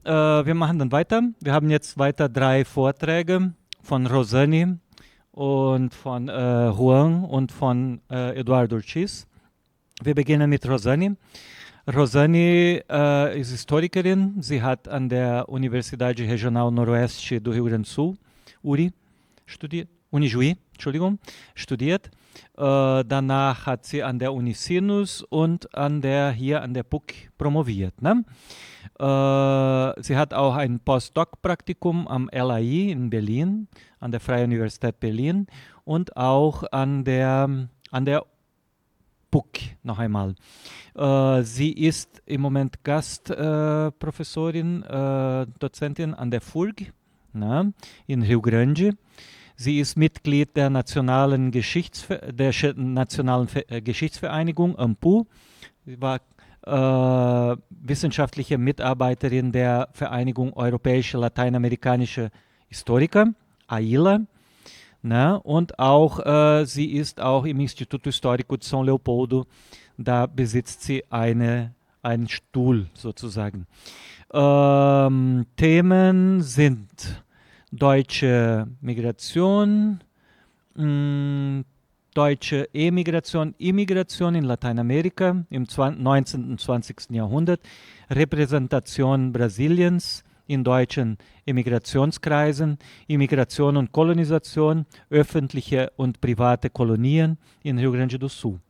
wir machen dann weiter. Wir haben jetzt weiter 3 Vorträge von Rosani und von Rhuan und von Eduardo Ortiz. Wir beginnen mit Rosani. Rosani ist Historikerin. Sie hat an der Universidade Regional Noroeste do Rio Grande do Sul, Unijuí, studiert. Danach hat sie an der Unicinos und hier an der PUC promoviert. Ne? Sie hat auch ein Postdoc-Praktikum am LAI in Berlin, an der Freien Universität Berlin und auch an der PUC noch einmal. Sie ist im Moment Gastprofessorin, Dozentin an der FURG in Rio Grande. Sie ist Mitglied der Nationalen Geschichtsvereinigung, AMPU. Sie war wissenschaftliche Mitarbeiterin der Vereinigung Europäische Lateinamerikanische Historiker, AILA. Und auch sie ist auch im Instituto Histórico de São Leopoldo. Da besitzt sie einen Stuhl sozusagen. Themen sind deutsche Migration, deutsche Emigration, Immigration in Lateinamerika im 19. und 20. Jahrhundert, Repräsentation Brasiliens in deutschen Emigrationskreisen, Immigration und Kolonisation, öffentliche und private Kolonien in Rio Grande do Sul,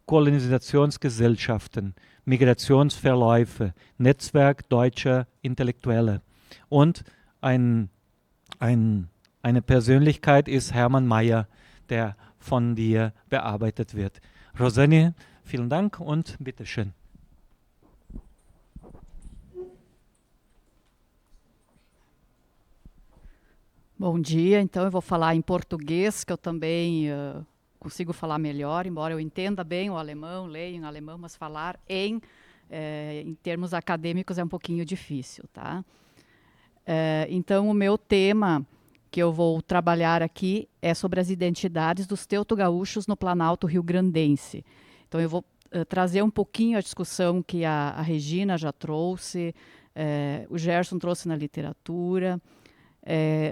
Kolonisationsgesellschaften, Migrationsverläufe, Netzwerk deutscher Intellektuelle und eine Persönlichkeit ist Hermann Mayer, der von dir bearbeitet wird. Rosani, vielen Dank und bitteschön. Bom dia, então eu vou falar em português, que eu também consigo falar melhor, embora eu entenda bem o alemão, leio em alemão, mas falar em termos acadêmicos é um pouquinho difícil, tá? Então o meu tema que eu vou trabalhar aqui é sobre as identidades dos teuto-gaúchos no Planalto rio-grandense. Então eu vou trazer um pouquinho a discussão que a Regina já trouxe, o Gerson trouxe na literatura,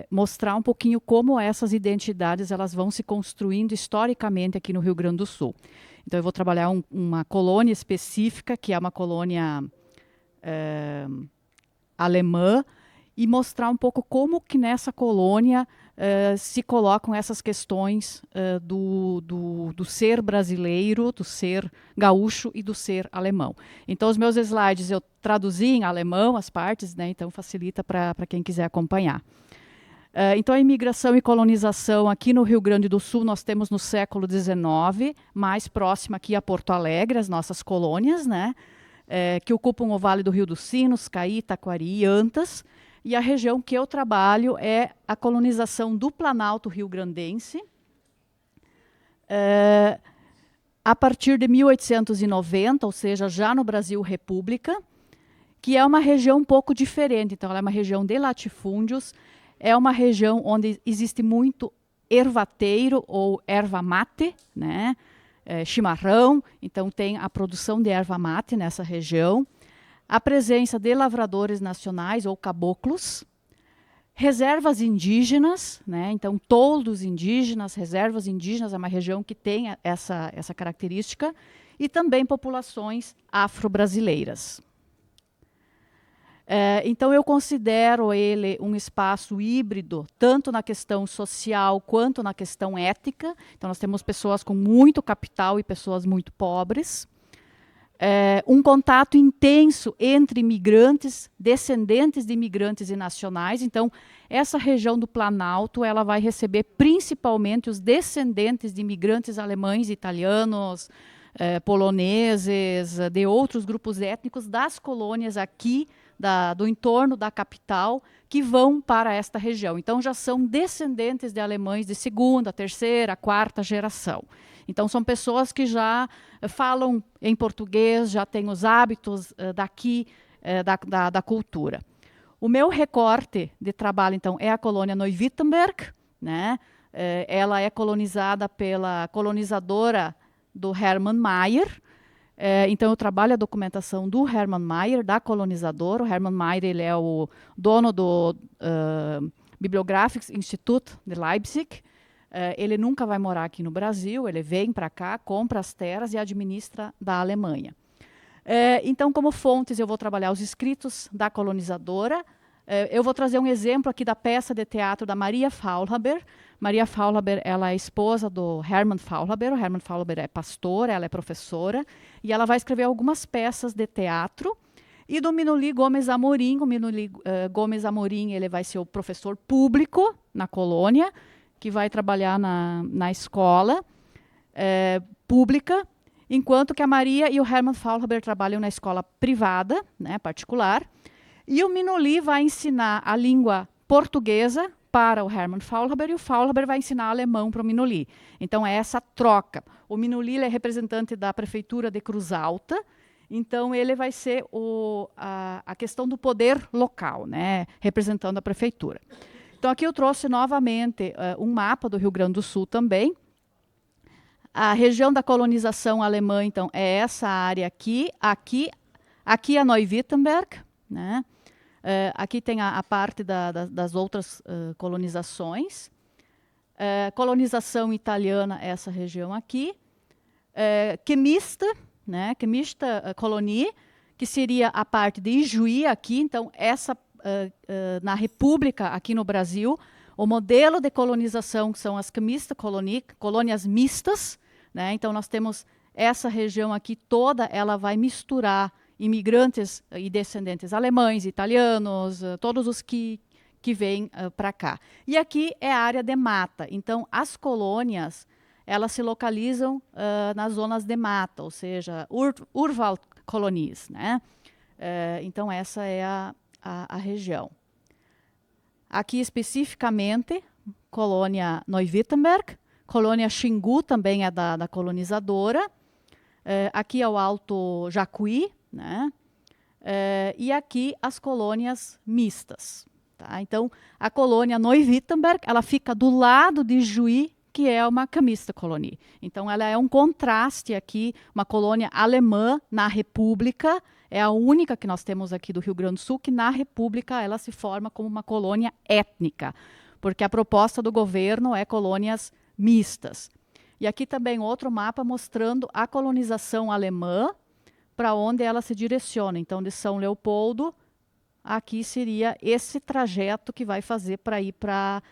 mostrar um pouquinho como essas identidades elas vão se construindo historicamente aqui no Rio Grande do Sul. Então eu vou trabalhar uma colônia específica, que é uma colônia alemã, e mostrar um pouco como que nessa colônia se colocam essas questões do ser brasileiro, do ser gaúcho e do ser alemão. Então os meus slides eu traduzi em alemão as partes, né, então facilita para quem quiser acompanhar. Então a imigração e colonização aqui no Rio Grande do Sul nós temos no século XIX, mais próxima aqui a Porto Alegre, as nossas colônias, né, que ocupam o Vale do Rio dos Sinos, Caí, Taquari e Antas. E a região que eu trabalho é a colonização do Planalto rio-grandense, a partir de 1890, ou seja, já no Brasil República, que é uma região um pouco diferente. Então, ela é uma região de latifúndios, é uma região onde existe muito ervateiro ou erva mate, né? Chimarrão, então tem a produção de erva mate nessa região. A presença de lavradores nacionais ou caboclos, reservas indígenas, né? Então toldos indígenas, reservas indígenas, é uma região que tem essa característica, e também populações afro-brasileiras. Então eu considero ele um espaço híbrido, tanto na questão social quanto na questão ética. Então nós temos pessoas com muito capital e pessoas muito pobres. Um contato intenso entre imigrantes, descendentes de imigrantes e nacionais. Então, essa região do Planalto ela vai receber principalmente os descendentes de imigrantes alemães, italianos, poloneses, de outros grupos étnicos das colônias aqui, do entorno da capital, que vão para esta região. Então, já são descendentes de alemães de segunda, terceira, quarta geração. Então, são pessoas que já falam em português, já têm os hábitos daqui, da cultura. O meu recorte de trabalho, então, é a colônia Neu-Wittenberg, né? Ela é colonizada pela colonizadora do Hermann Mayer. Então, eu trabalho a documentação do Hermann Mayer, da colonizadora. O Hermann Mayer ele é o dono do Bibliographics Institut de Leipzig. Ele nunca vai morar aqui no Brasil, ele vem para cá, compra as terras e administra da Alemanha. Então, como fontes, eu vou trabalhar os escritos da colonizadora. Eu vou trazer um exemplo aqui da peça de teatro da Maria Faulhaber. Maria Faulhaber, ela é esposa do Hermann Faulhaber. O Hermann Faulhaber é pastor, ela é professora. E ela vai escrever algumas peças de teatro. E do Minuli Gomes Amorim. O Minuli Gomes Amorim, ele vai ser o professor público na colônia, que vai trabalhar na escola pública, enquanto que a Maria e o Hermann Faulhaber trabalham na escola privada, né, particular. E o Minuli vai ensinar a língua portuguesa para o Hermann Faulhaber e o Faulhaber vai ensinar alemão para o Minuli. Então, é essa troca. O Minuli é representante da prefeitura de Cruz Alta, então ele vai ser a questão do poder local, né, representando a prefeitura. Então, aqui eu trouxe novamente um mapa do Rio Grande do Sul também. A região da colonização alemã, então, é essa área aqui. Aqui é Neuwittenberg, né? Aqui tem a parte das outras colonizações. Colonização italiana, essa região aqui. Chemista, né? Chemista Colonie, que seria a parte de Ijuí aqui. Então, essa na República, aqui no Brasil, o modelo de colonização, que são as Chemista Colonie, colônias mistas, né? Então, nós temos essa região aqui toda, ela vai misturar imigrantes e descendentes alemães, italianos, todos os que vêm para cá. E aqui é a área de mata. Então, as colônias, elas se localizam nas zonas de mata, ou seja, Urwaldkolonies, né? Então, essa é a região. Aqui, especificamente, colônia Neuwittenberg, colônia Xingu também é da colonizadora. Aqui é o Alto Jacuí, né? E aqui as colônias mistas. Tá? Então, a colônia Neuwittenberg, ela fica do lado de Juí, que é uma Chemista Colonie. Então, ela é um contraste aqui, uma colônia alemã na República, é a única que nós temos aqui do Rio Grande do Sul, que na República ela se forma como uma colônia étnica, porque a proposta do governo é colônias mistas. E aqui também outro mapa mostrando a colonização alemã, para onde ela se direciona. Então, de São Leopoldo, aqui seria esse trajeto que vai fazer para ir para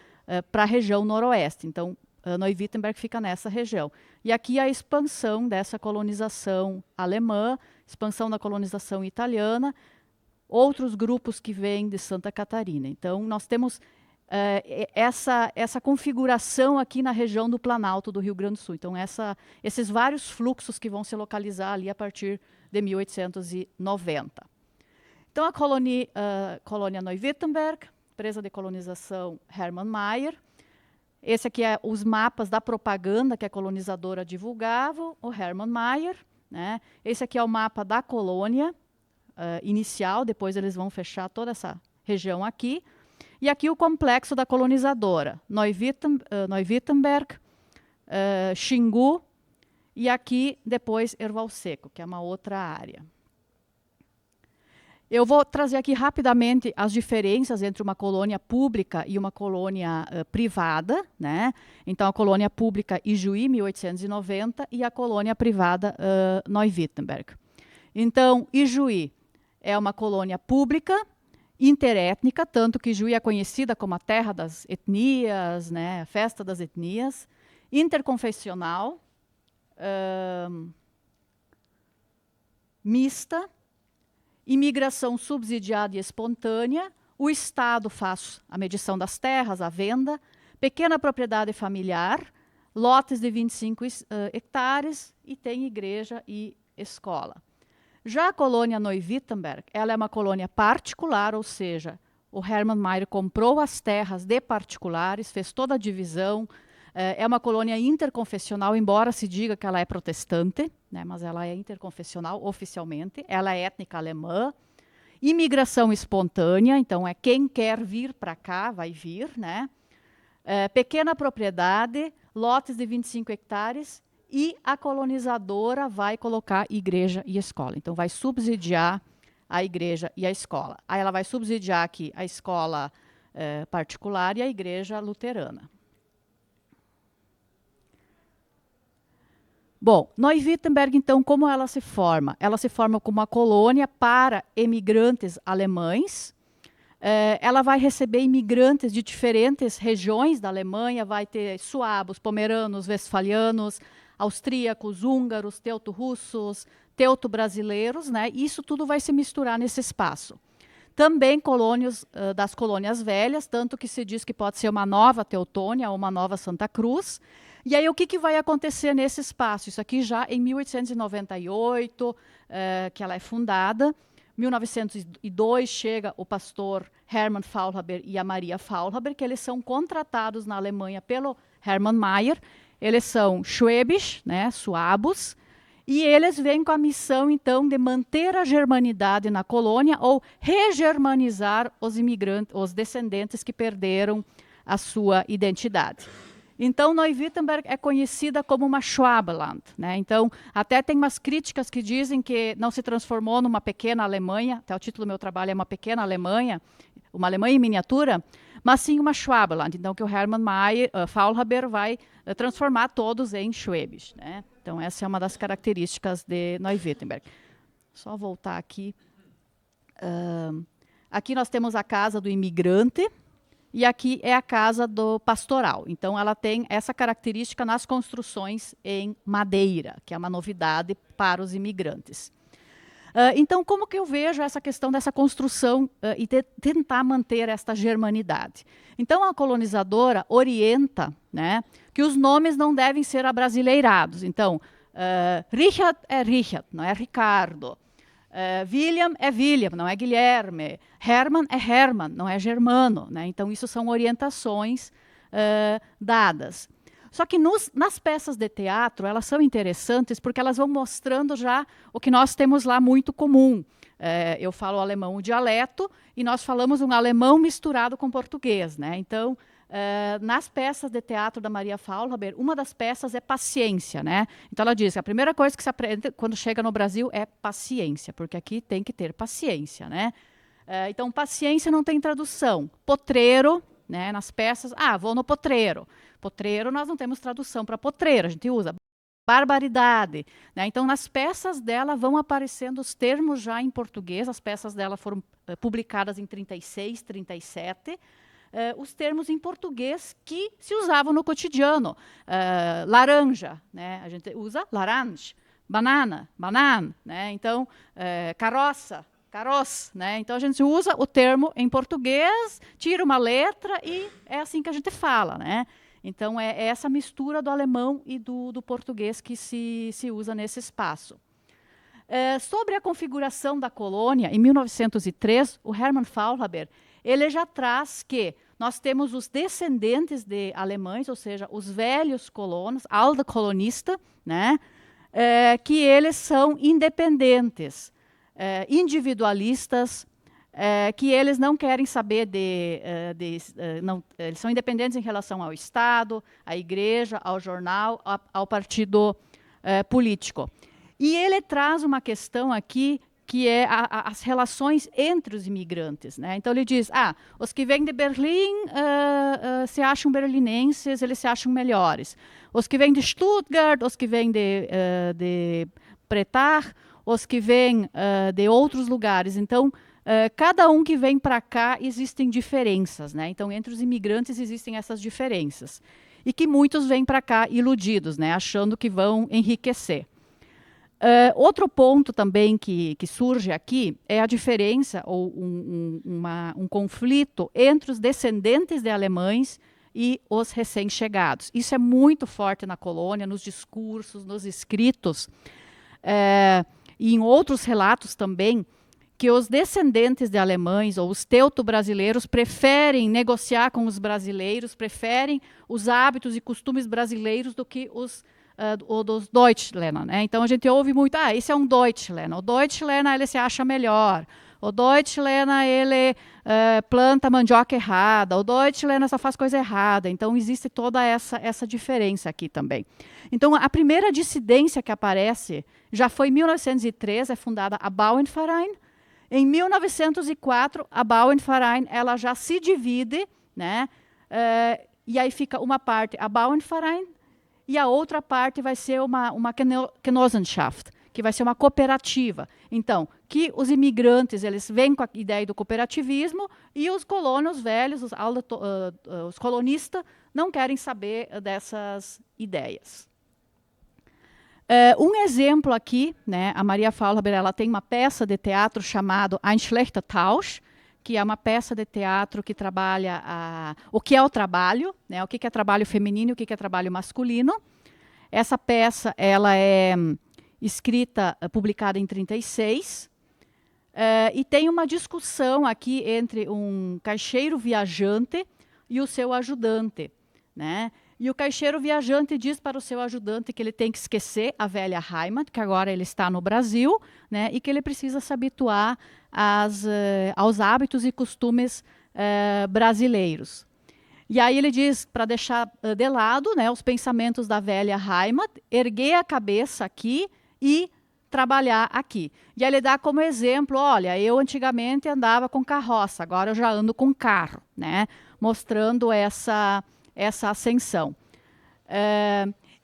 a região noroeste. Então, Neuwittenberg fica nessa região. E aqui a expansão dessa colonização alemã, expansão da colonização italiana, outros grupos que vêm de Santa Catarina. Então, nós temos essa configuração aqui na região do Planalto do Rio Grande do Sul. Então, esses vários fluxos que vão se localizar ali a partir de 1890. Então, a colônia Neuwittenberg, empresa de colonização Hermann Mayer. Esse aqui é os mapas da propaganda que a colonizadora divulgava, o Hermann Mayer, né? Esse aqui é o mapa da colônia inicial, depois eles vão fechar toda essa região aqui. E aqui o complexo da colonizadora, Neuwittenberg, Xingu, e aqui depois Erval Seco, que é uma outra área. Eu vou trazer aqui rapidamente as diferenças entre uma colônia pública e uma colônia privada, né? Então, a colônia pública Ijuí, 1890, e a colônia privada Neuwittenberg. Então, Ijuí é uma colônia pública, interétnica, tanto que Ijuí é conhecida como a terra das etnias, né? A festa das etnias, interconfessional, mista, imigração subsidiada e espontânea, o Estado faz a medição das terras, a venda, pequena propriedade familiar, lotes de 25 hectares e tem igreja e escola. Já a colônia Neuwittenberg, ela é uma colônia particular, ou seja, o Hermann Mayer comprou as terras de particulares, fez toda a divisão. É uma colônia interconfessional, embora se diga que ela é protestante, né, mas ela é interconfessional oficialmente. Ela é étnica alemã. Imigração espontânea, então é quem quer vir para cá, vai vir, né? Pequena propriedade, lotes de 25 hectares e a colonizadora vai colocar igreja e escola. Então, vai subsidiar a igreja e a escola. Aí ela vai subsidiar aqui a escola particular e a igreja luterana. Bom, Neu-Wittenberg, então, como ela se forma? Ela se forma como uma colônia para imigrantes alemães. Ela vai receber imigrantes de diferentes regiões da Alemanha, vai ter suabos, pomeranos, westfalianos, austríacos, húngaros, teuto-russos, teuto-brasileiros, né? Isso tudo vai se misturar nesse espaço. Também colônias das colônias velhas, tanto que se diz que pode ser uma nova Teutônia ou uma nova Santa Cruz. E aí, o que vai acontecer nesse espaço? Isso aqui já em 1898, que ela é fundada. 1902 chega o pastor Hermann Faulhaber e a Maria Faulhaber, que eles são contratados na Alemanha pelo Hermann Mayer. Eles são schwäbisch, né, suabos, e eles vêm com a missão, então, de manter a germanidade na colônia ou regermanizar os imigrantes, os descendentes que perderam a sua identidade. Então, Neu-Wittenberg é conhecida como uma Schwabenland, né? Então, até tem umas críticas que dizem que não se transformou numa pequena Alemanha, até o título do meu trabalho é uma pequena Alemanha, uma Alemanha em miniatura, mas sim uma Schwabenland. Então, que o Hermann Faulhaber vai transformar todos em Schwäbisch, né? Então, essa é uma das características de Neu-Wittenberg. Só voltar aqui. Aqui nós temos a casa do imigrante, e aqui é a casa do pastoral. Então, ela tem essa característica nas construções em madeira, que é uma novidade para os imigrantes. Então, como que eu vejo essa questão dessa construção e tentar manter esta germanidade? Então, a colonizadora orienta, né, que os nomes não devem ser abrasileirados. Então, Richard é Richard, não é Ricardo. William é William, não é Guilherme. Hermann é Hermann, não é germano, né? Então, isso são orientações dadas. Só que nas peças de teatro, elas são interessantes porque elas vão mostrando já o que nós temos lá muito comum. Eu falo alemão, o dialeto, e nós falamos um alemão misturado com português, né? Então, nas peças de teatro da Maria Faulhaber, uma das peças é paciência, né? Então ela diz que a primeira coisa que se aprende quando chega no Brasil é paciência, porque aqui tem que ter paciência, né? Então, paciência não tem tradução. Potreiro, né, nas peças, vou no potreiro. Potreiro, nós não temos tradução para potreiro, a gente usa barbaridade, né? Então, nas peças dela vão aparecendo os termos já em português, as peças dela foram publicadas em 36, 37, os termos em português que se usavam no cotidiano. Laranja, né? A gente usa laranja, banana, banan, né? Então, carroça, caroço, né? Então, a gente usa o termo em português, tira uma letra e é assim que a gente fala, né? Então, é essa mistura do alemão e do português que se usa nesse espaço. Sobre a configuração da colônia, em 1903, o Hermann Faulhaber, ele já traz que nós temos os descendentes de alemães, ou seja, os velhos colonos, alda colonista, né, que eles são independentes, individualistas, que eles não querem saber eles são independentes em relação ao Estado, à igreja, ao jornal, ao partido político. E ele traz uma questão aqui que é as relações entre os imigrantes, né? Então, ele diz, os que vêm de Berlim se acham berlinenses, eles se acham melhores. Os que vêm de Stuttgart, os que vêm de Pretar, os que vêm de outros lugares. Então, cada um que vem para cá, existem diferenças, né? Então, entre os imigrantes existem essas diferenças. E que muitos vêm para cá iludidos, né? Achando que vão enriquecer. Outro ponto também que surge aqui é a diferença ou um conflito entre os descendentes de alemães e os recém-chegados. Isso é muito forte na colônia, nos discursos, nos escritos, e em outros relatos também, que os descendentes de alemães ou os teuto-brasileiros preferem negociar com os brasileiros, preferem os hábitos e costumes brasileiros do que os dos Deutschländer, né? Então, a gente ouve muito, esse é um Deutschländer. O Deutschländer, ele se acha melhor. o Deutschländer, ele planta mandioca errada, o Deutschländer só faz coisa errada. Então, existe toda essa diferença aqui também. Então, a primeira dissidência que aparece já foi em 1903, é fundada a Bauernverein. Em 1904, a Bauernverein ela já se divide, né? E aí fica uma parte a Bauernverein e a outra parte vai ser uma Genossenschaft, que vai ser uma cooperativa. Então, que os imigrantes eles vêm com a ideia do cooperativismo e os colonos velhos, os colonistas, não querem saber dessas ideias. Um exemplo aqui, né, a Maria Faulhaber, ela tem uma peça de teatro chamada Ein schlechter Tausch, que é uma peça de teatro que trabalha o que é o trabalho, né, o que é trabalho feminino e o que é trabalho masculino. Essa peça ela é escrita, publicada em 1936, e tem uma discussão aqui entre um caixeiro viajante e o seu ajudante, né? E o caixeiro viajante diz para o seu ajudante que ele tem que esquecer a velha Heimat, que agora ele está no Brasil, né, e que ele precisa se habituar aos hábitos e costumes brasileiros. E aí ele diz para deixar de lado, né, os pensamentos da velha Heimat, erguer a cabeça aqui e trabalhar aqui. E aí ele dá como exemplo, olha, eu antigamente andava com carroça, agora eu já ando com carro, né, mostrando essa ascensão.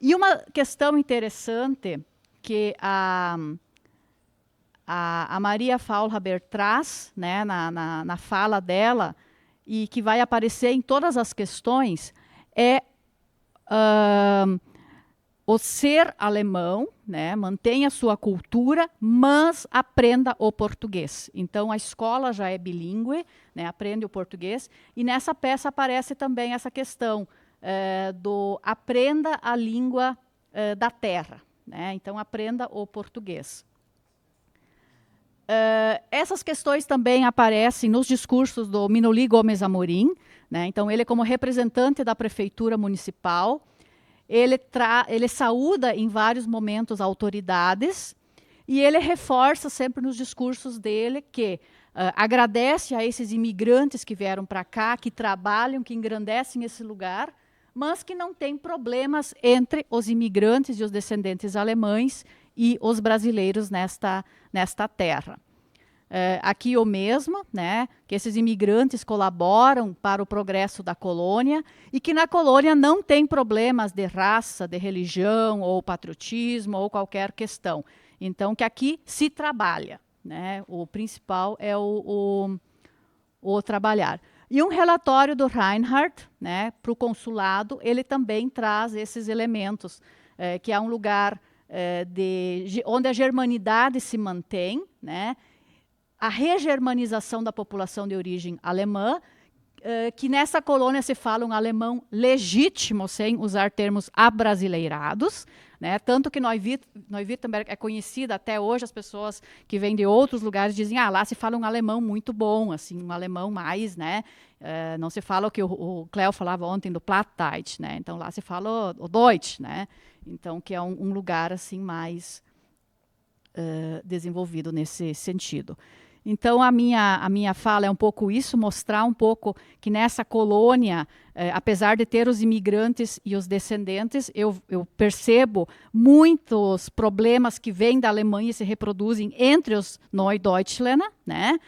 E uma questão interessante que a Maria Faulhaber traz, né, na fala dela, e que vai aparecer em todas as questões, é o ser alemão, né, mantenha sua cultura, mas aprenda o português. Então, a escola já é bilíngue, né, aprende o português, e nessa peça aparece também essa questão do aprenda a língua da terra, né? Então, aprenda o português. Essas questões também aparecem nos discursos do Minoli Gomes Amorim, né? Então, ele como representante da prefeitura municipal, ele saúda em vários momentos autoridades e ele reforça sempre nos discursos dele que agradece a esses imigrantes que vieram para cá, que trabalham, que engrandecem esse lugar, mas que não tem problemas entre os imigrantes e os descendentes alemães e os brasileiros nesta terra. Aqui o mesmo, né, que esses imigrantes colaboram para o progresso da colônia e que na colônia não tem problemas de raça, de religião ou patriotismo ou qualquer questão. Então, que aqui se trabalha, né, o principal é o trabalhar. E um relatório do Reinhardt, né, para o consulado, ele também traz esses elementos, que é um lugar onde a germanidade se mantém, né, a regermanização da população de origem alemã, que nessa colônia se fala um alemão legítimo, sem usar termos abrasileirados, né? Tanto que Neuwirttemberg é conhecida até hoje, as pessoas que vêm de outros lugares dizem, lá se fala um alemão muito bom, assim, um alemão mais, né? Não se fala o que o Cleo falava ontem do Plattdeutsch, né? Então lá se fala o Deutsch, né? Então que é um lugar assim mais desenvolvido nesse sentido. Então, a minha fala é um pouco isso, mostrar um pouco que nessa colônia, apesar de ter os imigrantes e os descendentes, eu percebo muitos problemas que vêm da Alemanha e se reproduzem entre os Neudeutschländer, né?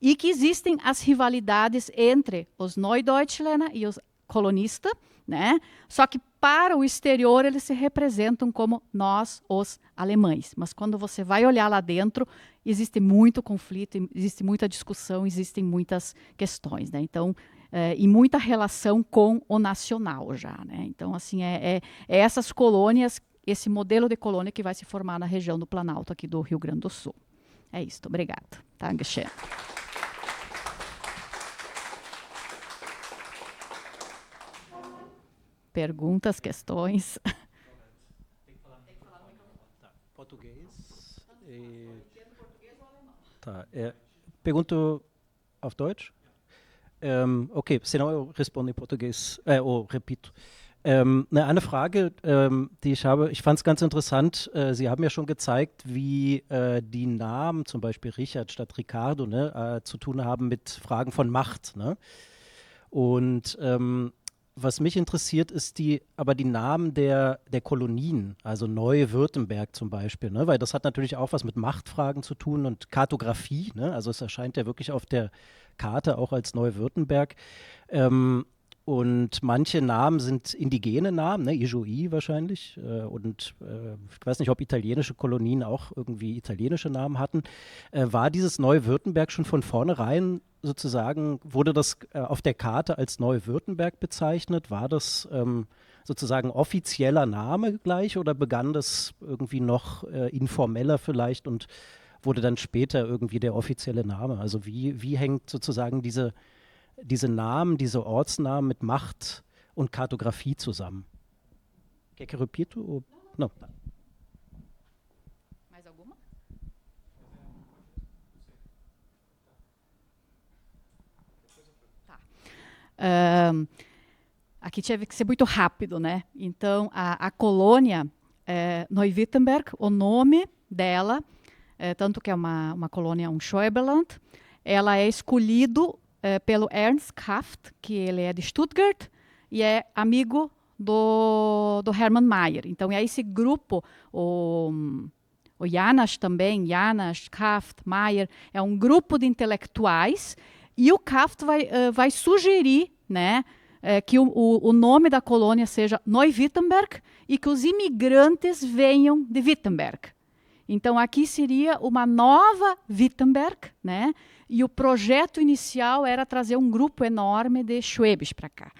E que existem as rivalidades entre os Neudeutschländer e os colonistas, né? Só que para o exterior eles se representam como nós, os alemães. Mas quando você vai olhar lá dentro, existe muito conflito, existe muita discussão, existem muitas questões, né? Então, e muita relação com o nacional já, né? Então, assim, é essas colônias, esse modelo de colônia que vai se formar na região do Planalto aqui do Rio Grande do Sul. É isso, obrigada. Dankeschön. Perguntas, questões? Português. Tá. Pergunto auf Deutsch? Ok, senão eu respondo em português, ou repito. Eine Frage, die ich fand es ganz interessant. Sie haben ja schon gezeigt, wie die Namen, zum Beispiel Richard statt Ricardo, ne, zu tun haben mit Fragen von Macht. Ne? Und was mich interessiert, ist aber die Namen der Kolonien, also Neu-Württemberg zum Beispiel, ne? Weil das hat natürlich auch was mit Machtfragen zu tun und Kartografie. Ne? Also es erscheint ja wirklich auf der Karte auch als Neu-Württemberg. Und manche Namen sind indigene Namen, ne? Ijoi wahrscheinlich. Ich weiß nicht, ob italienische Kolonien auch irgendwie italienische Namen hatten. War dieses Neu-Württemberg schon von vornherein sozusagen, wurde das auf der Karte als Neu-Württemberg bezeichnet? War das sozusagen offizieller Name gleich oder begann das irgendwie noch informeller vielleicht und wurde dann später irgendwie der offizielle Name? Also wie hängt sozusagen diese Namen, diese Ortsnamen mit Macht und Kartografie zusammen? Quer que eu repito? Não. Mais alguma? Tá. Aqui teve que ser muito rápido, né? Então, a colônia Neu-Württemberg, o nome dela, tanto que é uma colônia, um Schwaberland, ela é escolhido pelo Ernst Kraft, que ele é de Stuttgart e é amigo do Hermann Mayer. Então, é esse grupo, o Janas também, Janas, Kraft, Mayer, é um grupo de intelectuais e o Kraft vai sugerir, né, que o nome da colônia seja Neu-Württemberg e que os imigrantes venham de Württemberg. Então, aqui seria uma nova Württemberg, né? E o projeto inicial era trazer um grupo enorme de Schwäbisch para cá.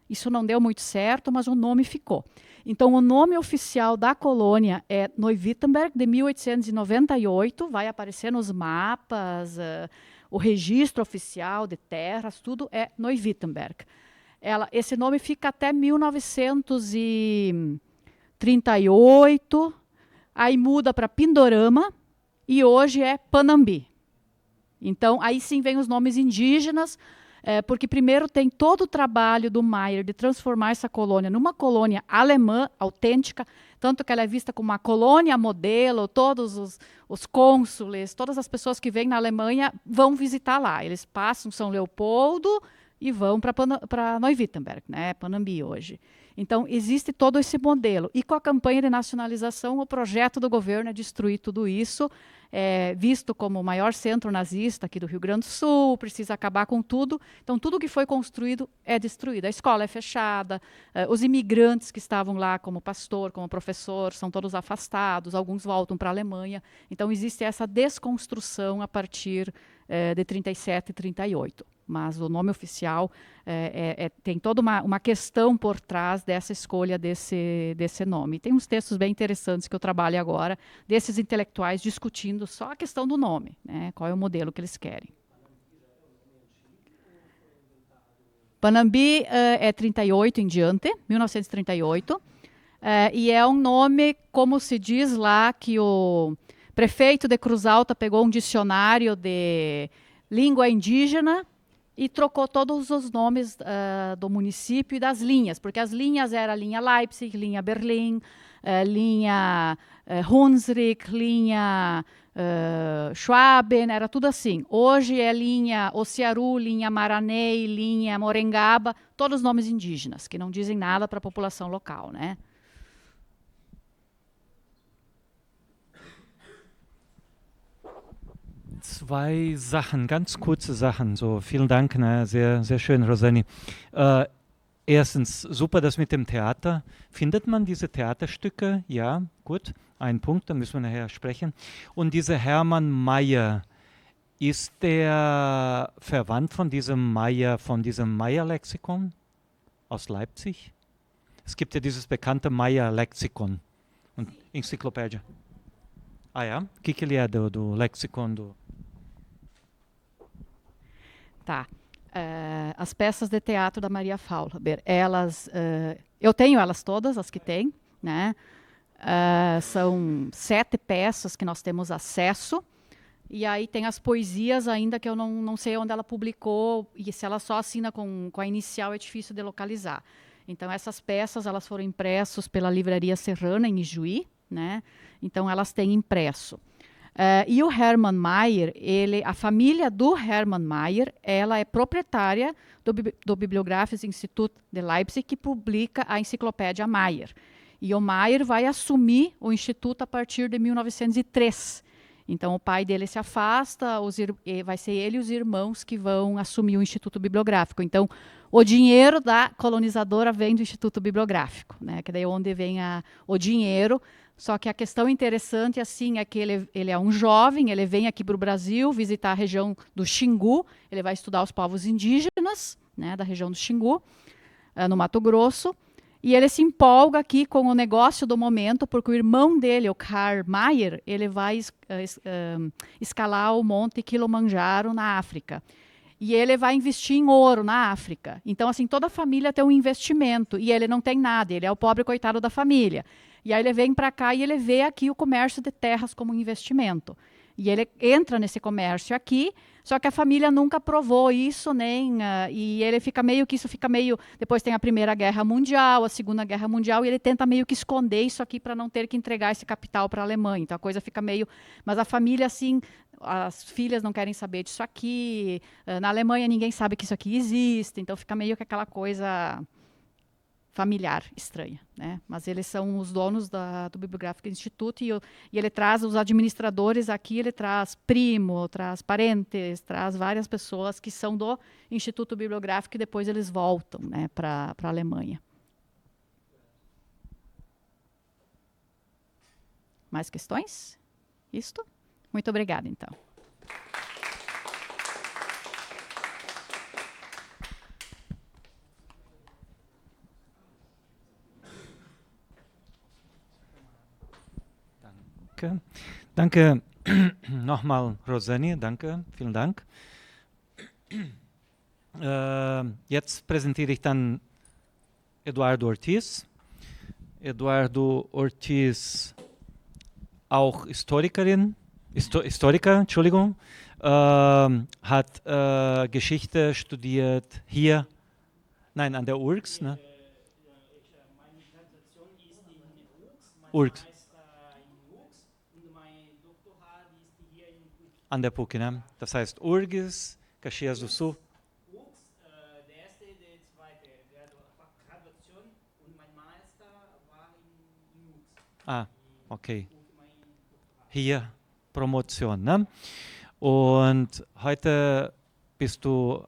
Isso não deu muito certo, mas o nome ficou. Então, o nome oficial da colônia é Neu-Württemberg, de 1898, vai aparecer nos mapas, o registro oficial de terras, tudo é Neu-Württemberg. Esse nome fica até 1938, aí muda para Pindorama e hoje é Panambi. Então, aí sim vem os nomes indígenas, porque primeiro tem todo o trabalho do Mayer de transformar essa colônia numa colônia alemã autêntica, tanto que ela é vista como uma colônia modelo, todos os cônsules, todas as pessoas que vêm na Alemanha vão visitar lá. Eles passam São Leopoldo e vão para Neu-Württemberg, né, Panambi hoje. Então, existe todo esse modelo. E com a campanha de nacionalização, o projeto do governo é destruir tudo isso, visto como o maior centro nazista aqui do Rio Grande do Sul, precisa acabar com tudo. Então, tudo que foi construído é destruído. A escola é fechada, os imigrantes que estavam lá como pastor, como professor, são todos afastados, alguns voltam para a Alemanha. Então, existe essa desconstrução a partir de 37 e 38. Mas o nome oficial tem toda uma questão por trás dessa escolha desse nome. Tem uns textos bem interessantes que eu trabalho agora, desses intelectuais discutindo só a questão do nome, né? Qual é o modelo que eles querem. Panambi é 38 em diante, 1938, e é um nome, como se diz lá, que o prefeito de Cruz Alta pegou um dicionário de língua indígena e trocou todos os nomes do município e das linhas, porque as linhas eram a linha Leipzig, linha Berlim, linha Hunsrück, linha Schwaben, era tudo assim. Hoje é linha Ociaru, linha Maranhão, linha Morengaba, todos os nomes indígenas, que não dizem nada para a população local, né? Zwei Sachen, ganz kurze Sachen. So, vielen Dank, ne? Sehr, sehr schön, Rosani. Erstens, super das mit dem Theater. Findet man diese Theaterstücke? Ja, gut. Ein Punkt, da müssen wir nachher sprechen. Und dieser Hermann Mayer, ist der verwandt von diesem Mayer-Lexikon aus Leipzig? Es gibt ja dieses bekannte Mayer-Lexikon und Enziclopédia. Ah, ja? O que ele é do lexicon do... Tá. As peças de teatro da Maria Faulhaber, elas, eu tenho elas todas, as que tem, né? São 7 peças que nós temos acesso, e aí tem as poesias ainda que eu não sei onde ela publicou, e se ela só assina com a inicial é difícil de localizar. Então, essas peças elas foram impressas pela Livraria Serrana, em Ijuí, né? Então, elas têm impresso. E o Hermann Mayer, a família do Hermann Mayer, ela é proprietária do Bibliographisches Institut de Leipzig, que publica a enciclopédia Mayer. E o Mayer vai assumir o instituto a partir de 1903. Então, o pai dele se afasta, vai ser ele e os irmãos que vão assumir o Instituto Bibliográfico. Então, o dinheiro da colonizadora vem do Instituto Bibliográfico, né? Que daí é onde vem o dinheiro. Só que a questão interessante assim, é que ele é um jovem, ele vem aqui para o Brasil visitar a região do Xingu, ele vai estudar os povos indígenas, né, da região do Xingu, no Mato Grosso, e ele se empolga aqui com o negócio do momento, porque o irmão dele, o Karl Mayer, ele vai escalar o Monte Kilimanjaro na África. E ele vai investir em ouro na África. Então, assim, toda a família tem um investimento, e ele não tem nada, ele é o pobre coitado da família. E aí ele vem para cá e ele vê aqui o comércio de terras como investimento. E ele entra nesse comércio aqui, só que a família nunca aprovou isso, e ele fica meio que isso fica meio... Depois tem a Primeira Guerra Mundial, a Segunda Guerra Mundial, e ele tenta meio que esconder isso aqui para não ter que entregar esse capital para a Alemanha. Então a coisa fica meio... Mas a família, assim, as filhas não querem saber disso aqui, na Alemanha ninguém sabe que isso aqui existe, então fica meio que aquela coisa... familiar, estranha, né? Mas eles são os donos do Bibliográfico Instituto e ele traz os administradores aqui, ele traz primo, traz parentes, traz várias pessoas que são do Instituto Bibliográfico e depois eles voltam, né, para a Alemanha. Mais questões? Isto? Muito obrigada, então. Danke nochmal, Rosani, danke, vielen Dank. Jetzt präsentiere ich dann Eduardo Ortiz. Eduardo Ortiz, auch Historiker, Entschuldigung, hat Geschichte studiert hier, nein, an der URGS, ne? Meine Dissertation ist in URGS. ist An der PUC, ne? Das heißt URGS, Caxias do Sul. der erste, der zweite, Graduation und mein Master war in UX. Ah, okay. Hier Promotion, ne? Und heute bist du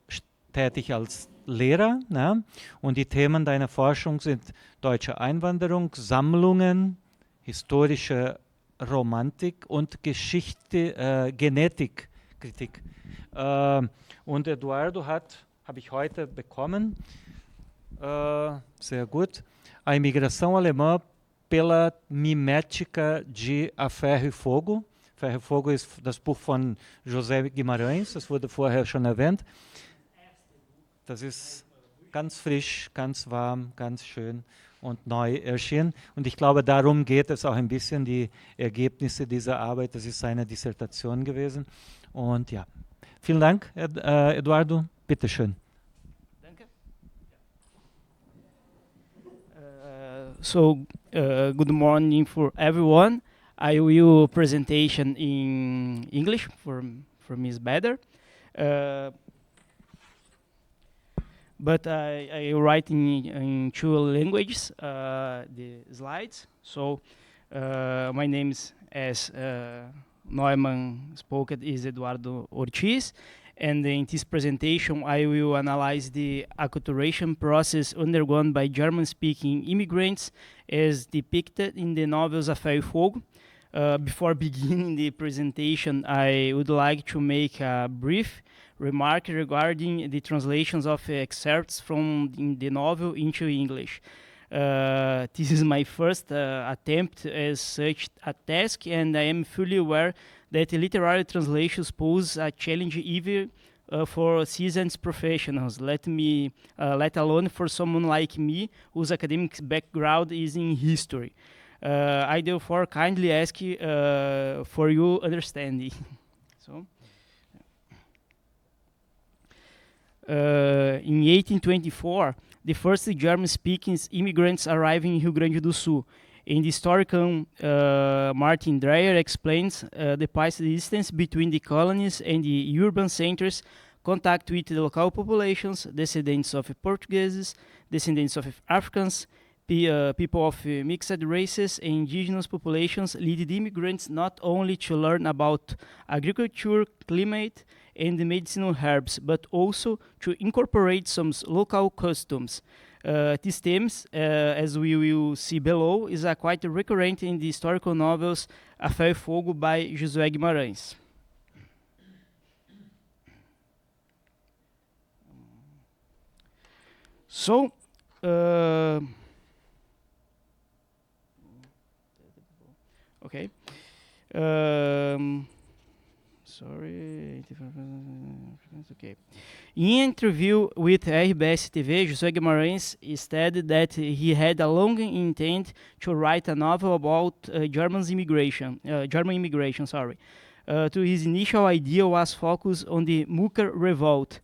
tätig als Lehrer, ne? Und die Themen deiner Forschung sind deutsche Einwanderung, Sammlungen, historische Romantik und Geschichte, Genetikkritik. Und Eduardo habe ich heute bekommen, sehr gut, a imigração alemã pela mimética de A Ferro e Fogo. Ferro e Fogo ist das Buch von Josué Guimarães, das wurde vorher schon erwähnt. Das ist ganz frisch, ganz warm, ganz schön und neu erschienen. Und ich glaube, darum geht es auch ein bisschen, die Ergebnisse dieser Arbeit. Das ist seine Dissertation gewesen. Und ja, vielen Dank, Eduardo. Bitteschön. Danke. Good morning for everyone. I will presentation in English for me is better. But I write in two languages the slides. So my name is, as Neumann spoke, is Eduardo Ortiz. And in this presentation, I will analyze the acculturation process undergone by German-speaking immigrants as depicted in the novels A Ferro e Fogo. Before beginning the presentation, I would like to make a brief remark regarding the translations of excerpts from the novel into English. This is my first attempt as such a task, and I am fully aware that literary translations pose a challenge even for seasoned professionals, let alone for someone like me whose academic background is in history. I therefore kindly ask for your understanding. in 1824, the first German-speaking immigrants arrived in Rio Grande do Sul. And the historian Martin Dreyer explains the past distance between the colonies and the urban centers, contact with the local populations, descendants of Portuguese, descendants of Africans, people of mixed races, and indigenous populations lead the immigrants not only to learn about agriculture, climate, and the medicinal herbs, but also to incorporate some local customs. These themes, as we will see below, is quite recurrent in the historical novels A Ferro e Fogo by Josué Guimarães. So, okay. Sorry. Okay. In an interview with RBS TV, Josué Guimarães stated that he had a long intent to write a novel about German immigration. To his initial idea was focused on the Mucker Revolt.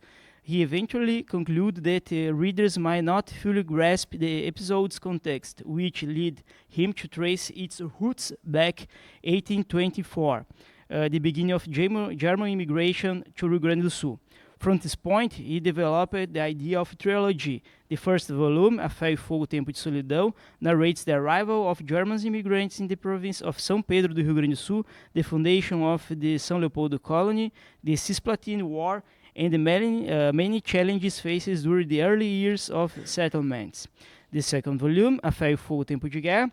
He eventually concluded that readers might not fully grasp the episode's context, which led him to trace its roots back 1824, the beginning of German immigration to Rio Grande do Sul. From this point, he developed the idea of trilogy. The first volume, A Ferro e Fogo, Tempo de Solidão, narrates the arrival of German immigrants in the province of São Pedro do Rio Grande do Sul, the foundation of the São Leopoldo colony, the Cisplatin War, and the many challenges faced during the early years of settlements. The second volume, A Ferro e Fogo, Tempo de Guerra,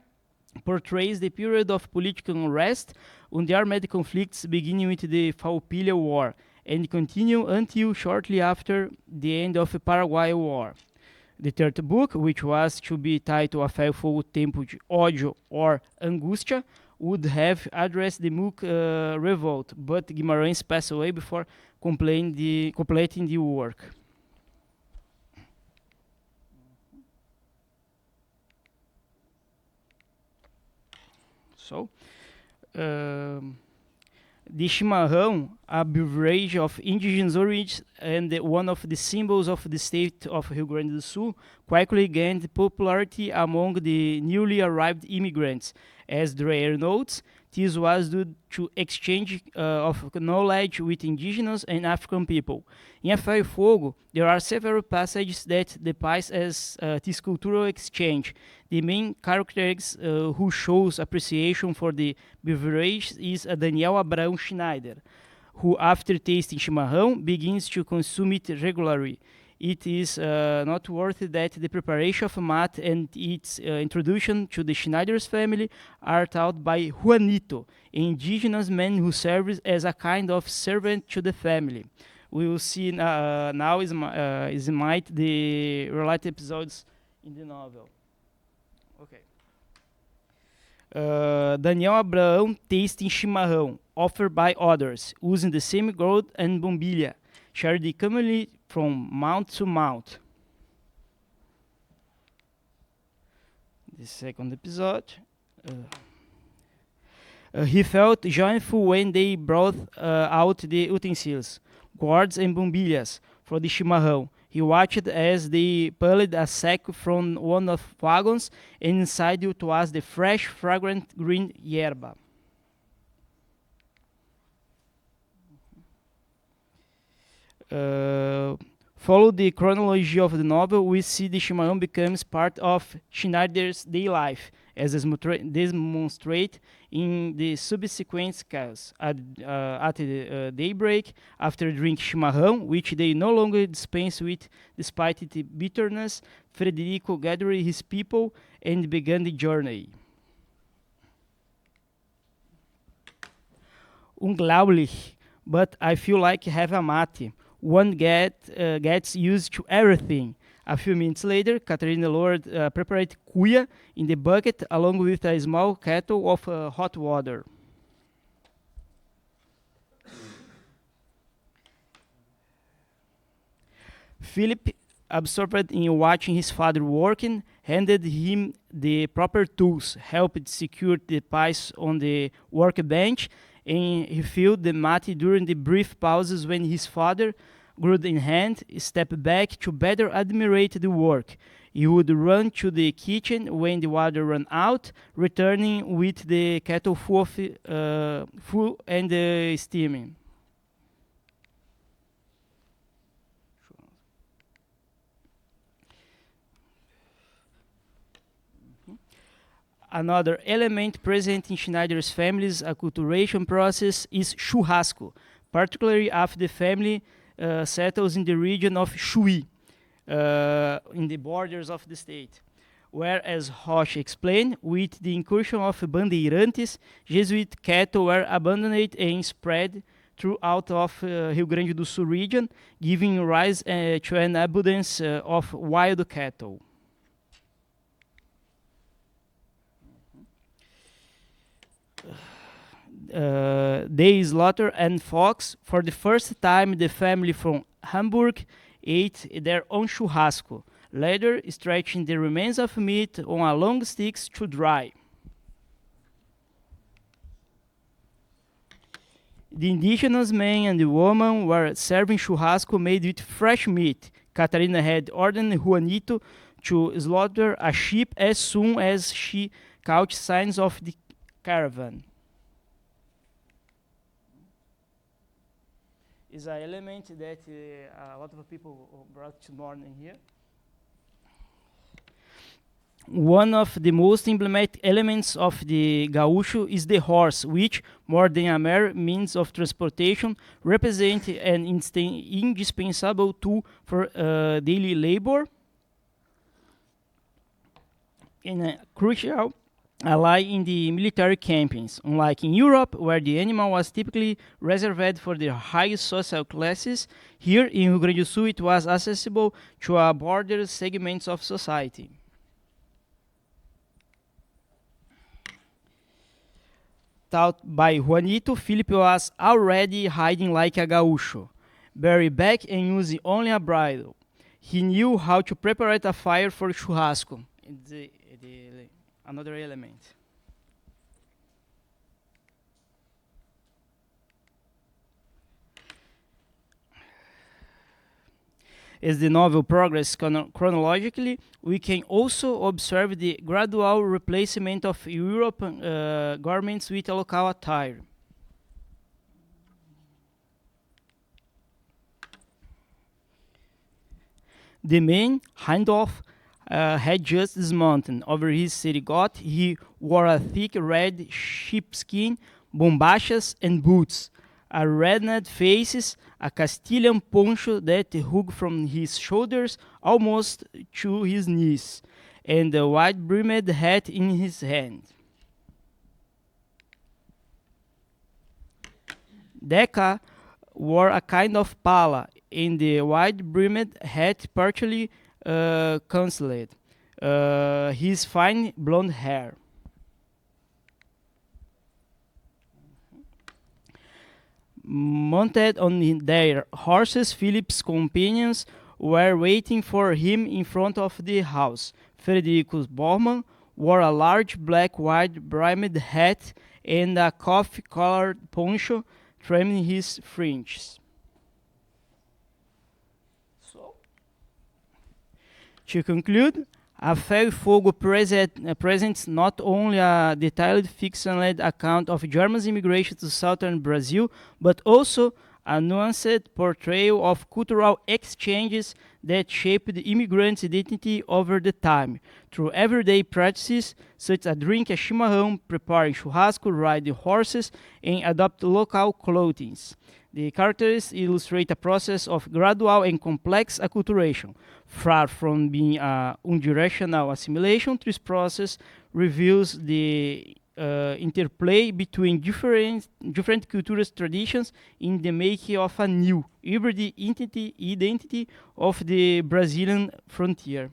portrays the period of political unrest and the armed conflicts beginning with the Farroupilha War and continue until shortly after the end of the Paraguay War. The third book, which was to be titled A Ferro e Fogo, Tempo de Ódio or Angústia, would have addressed the Mucker Revolt, but Guimarães passed away before completing the work. So, the chimarrão, a beverage of indigenous origins and one of the symbols of the state of Rio Grande do Sul, quickly gained popularity among the newly arrived immigrants. As Dreyer notes, this was due to exchange of knowledge with indigenous and African people. In A Ferro e Fogo, there are several passages that depict as this cultural exchange. The main character who shows appreciation for the beverage is Daniel Abraão Schneider, who, after tasting chimarrão, begins to consume it regularly. It is noteworthy that the preparation of mate and its introduction to the Schneider's family are taught by Juanito, an indigenous man who serves as a kind of servant to the family. We will see now is might the related episodes in the novel. Okay. Daniel Abraão tasting chimarrão, offered by others, using the same gourd and bombilha, shared commonly from mouth to mouth. The second episode. He felt joyful when they brought out the utensils, gourds and bombilhas, for the chimarrão. He watched as they pulled a sack from one of the wagons, and inside it was the fresh, fragrant green yerba. Follow the chronology of the novel, we see the chimarrão becomes part of Schneider's daily life, as demonstrated in the subsequent chaos. At daybreak, after drinking chimarrão, which they no longer dispense with despite its bitterness, Frederico gathered his people and began the journey. Unglaublich, but I feel like I have a mate. One gets used to everything. A few minutes later, Catarina lowered prepared cuia in the bucket along with a small kettle of hot water. Philip, absorbed in watching his father working, handed him the proper tools, helped secure the pies on the workbench, and he filled the mate during the brief pauses when his father Grud in hand, stepped back to better admire the work. He would run to the kitchen when the water ran out, returning with the kettle full and steaming. Another element present in Schneider's family's acculturation process is churrasco, particularly after the family settles in the region of Chuí, in the borders of the state, where, as Roche explained, with the incursion of bandeirantes, Jesuit cattle were abandoned and spread throughout of Rio Grande do Sul region, giving rise to an abundance of wild cattle. They slaughter and fox. For the first time, the family from Hamburg ate their own churrasco, later stretching the remains of meat on a long sticks to dry. The indigenous man and the woman were serving churrasco made with fresh meat. Catarina had ordered Juanito to slaughter a sheep as soon as she caught signs of the caravan. Is an element that a lot of people brought to morning here. One of the most emblematic elements of the gaúcho is the horse, which, more than a mere means of transportation, represents an indispensable tool for daily labor and a crucial ally in the military campaigns. Unlike in Europe, where the animal was typically reserved for the highest social classes, here in Rio Grande do Sul it was accessible to a broader segments of society. Taught by Juanito, Felipe was already hiding like a gaúcho, very back and using only a bridle. He knew how to prepare a fire for churrasco. Another element. As the novel progresses chronologically, we can also observe the gradual replacement of European garments with a local attire. The man, Hindolf, had just dismounted. Over his city got, he wore a thick red sheepskin, bombachas, and boots, a reddened faces, a Castilian poncho that hung from his shoulders almost to his knees, and a wide-brimmed hat in his hand. Deka wore a kind of pala, and the wide-brimmed hat partially concealed his fine blonde hair. Mounted on their horses, Philip's companions were waiting for him in front of the house. Frederico Bormann wore a large black wide-brimmed hat and a coffee-colored poncho trimming his fringes. To conclude, A Ferro e Fogo presents not only a detailed fictional account of German immigration to southern Brazil, but also a nuanced portrayal of cultural exchanges that shaped the immigrant's identity over the time, through everyday practices such as drinking chimarrão, preparing churrasco, riding horses, and adopt local clothing. The characters illustrate a process of gradual and complex acculturation. Far from being a unidirectional assimilation, this process reveals the interplay between different cultural traditions in the making of a new hybrid identity of the Brazilian frontier.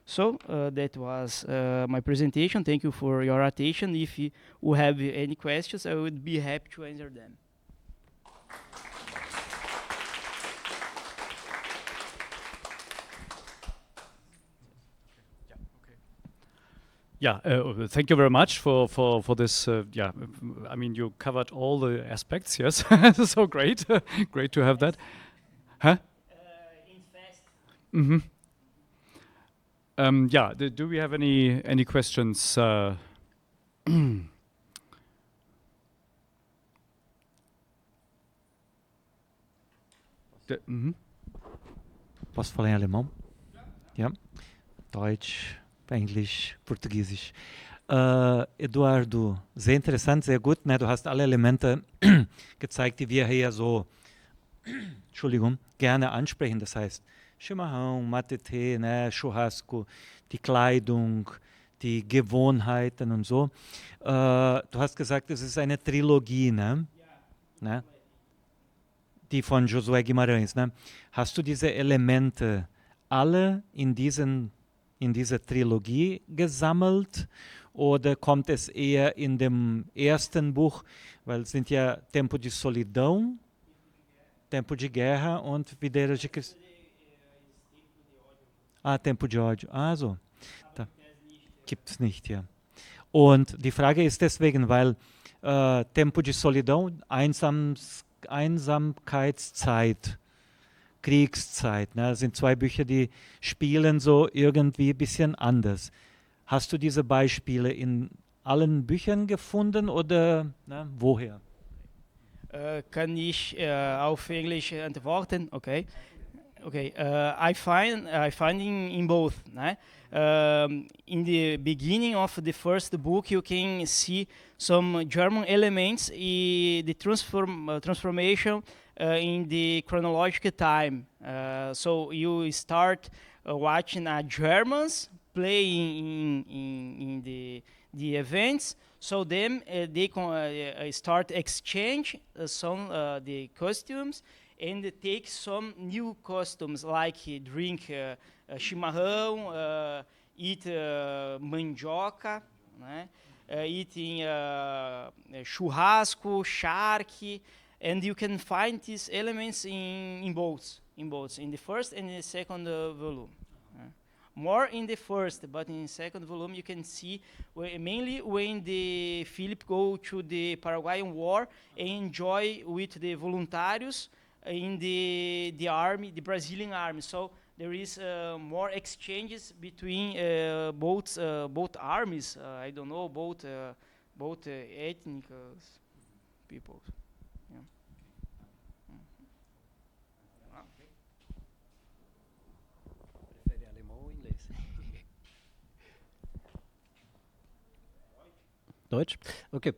So that was my presentation. Thank you for your attention. If you have any questions, I would be happy to answer them. Yeah, thank you very much for this. Yeah, I mean, you covered all the aspects. Yes, so great, great to have that. Huh? Mm-hmm. Yeah. Do we have any questions? Posso falar em alemão? Ja. Deutsch, Englisch, Portugiesisch. Eduardo, sehr interessant, sehr gut. Ne? Du hast alle Elemente gezeigt, die wir hier so Entschuldigung, gerne ansprechen. Das heißt, Chimarrão, Matete, ne? Churrasco, die Kleidung, die Gewohnheiten und so. Du hast gesagt, es ist eine Trilogie, ne? Ne? Die von Josué Guimarães. Ne? Hast du diese Elemente alle in dieser Trilogie gesammelt oder kommt es eher in dem ersten Buch, weil es sind ja Tempo de Solidão, Tempo de Guerra und Videiras de Cristal. Tempo de Ódio. So. Da gibt es nicht, ja. Und die Frage ist deswegen, weil Tempo de Solidão, Einsamkeitszeit, Kriegszeit, ne? Das sind zwei Bücher, die spielen so irgendwie ein bisschen anders. Hast du diese Beispiele in allen Büchern gefunden oder woher? Kann ich auf Englisch antworten? Okay. I find in both. In the beginning of the first book, you can see some German elements in the transformation in the chronological time. So you start watching Germans playing in the events. So then they start exchange some the costumes and take some new costumes like drink chimarrão, eat mandioca, eating churrasco, charque, and you can find these elements in both, in the first and the second volume. More in the first, but in the second volume you can see mainly when the Philip go to the Paraguayan War and enjoy with the voluntários in the army, the Brazilian army. So there is more exchanges between both armies. I don't know, both ethnic people. Yeah. Deutsch? Okay.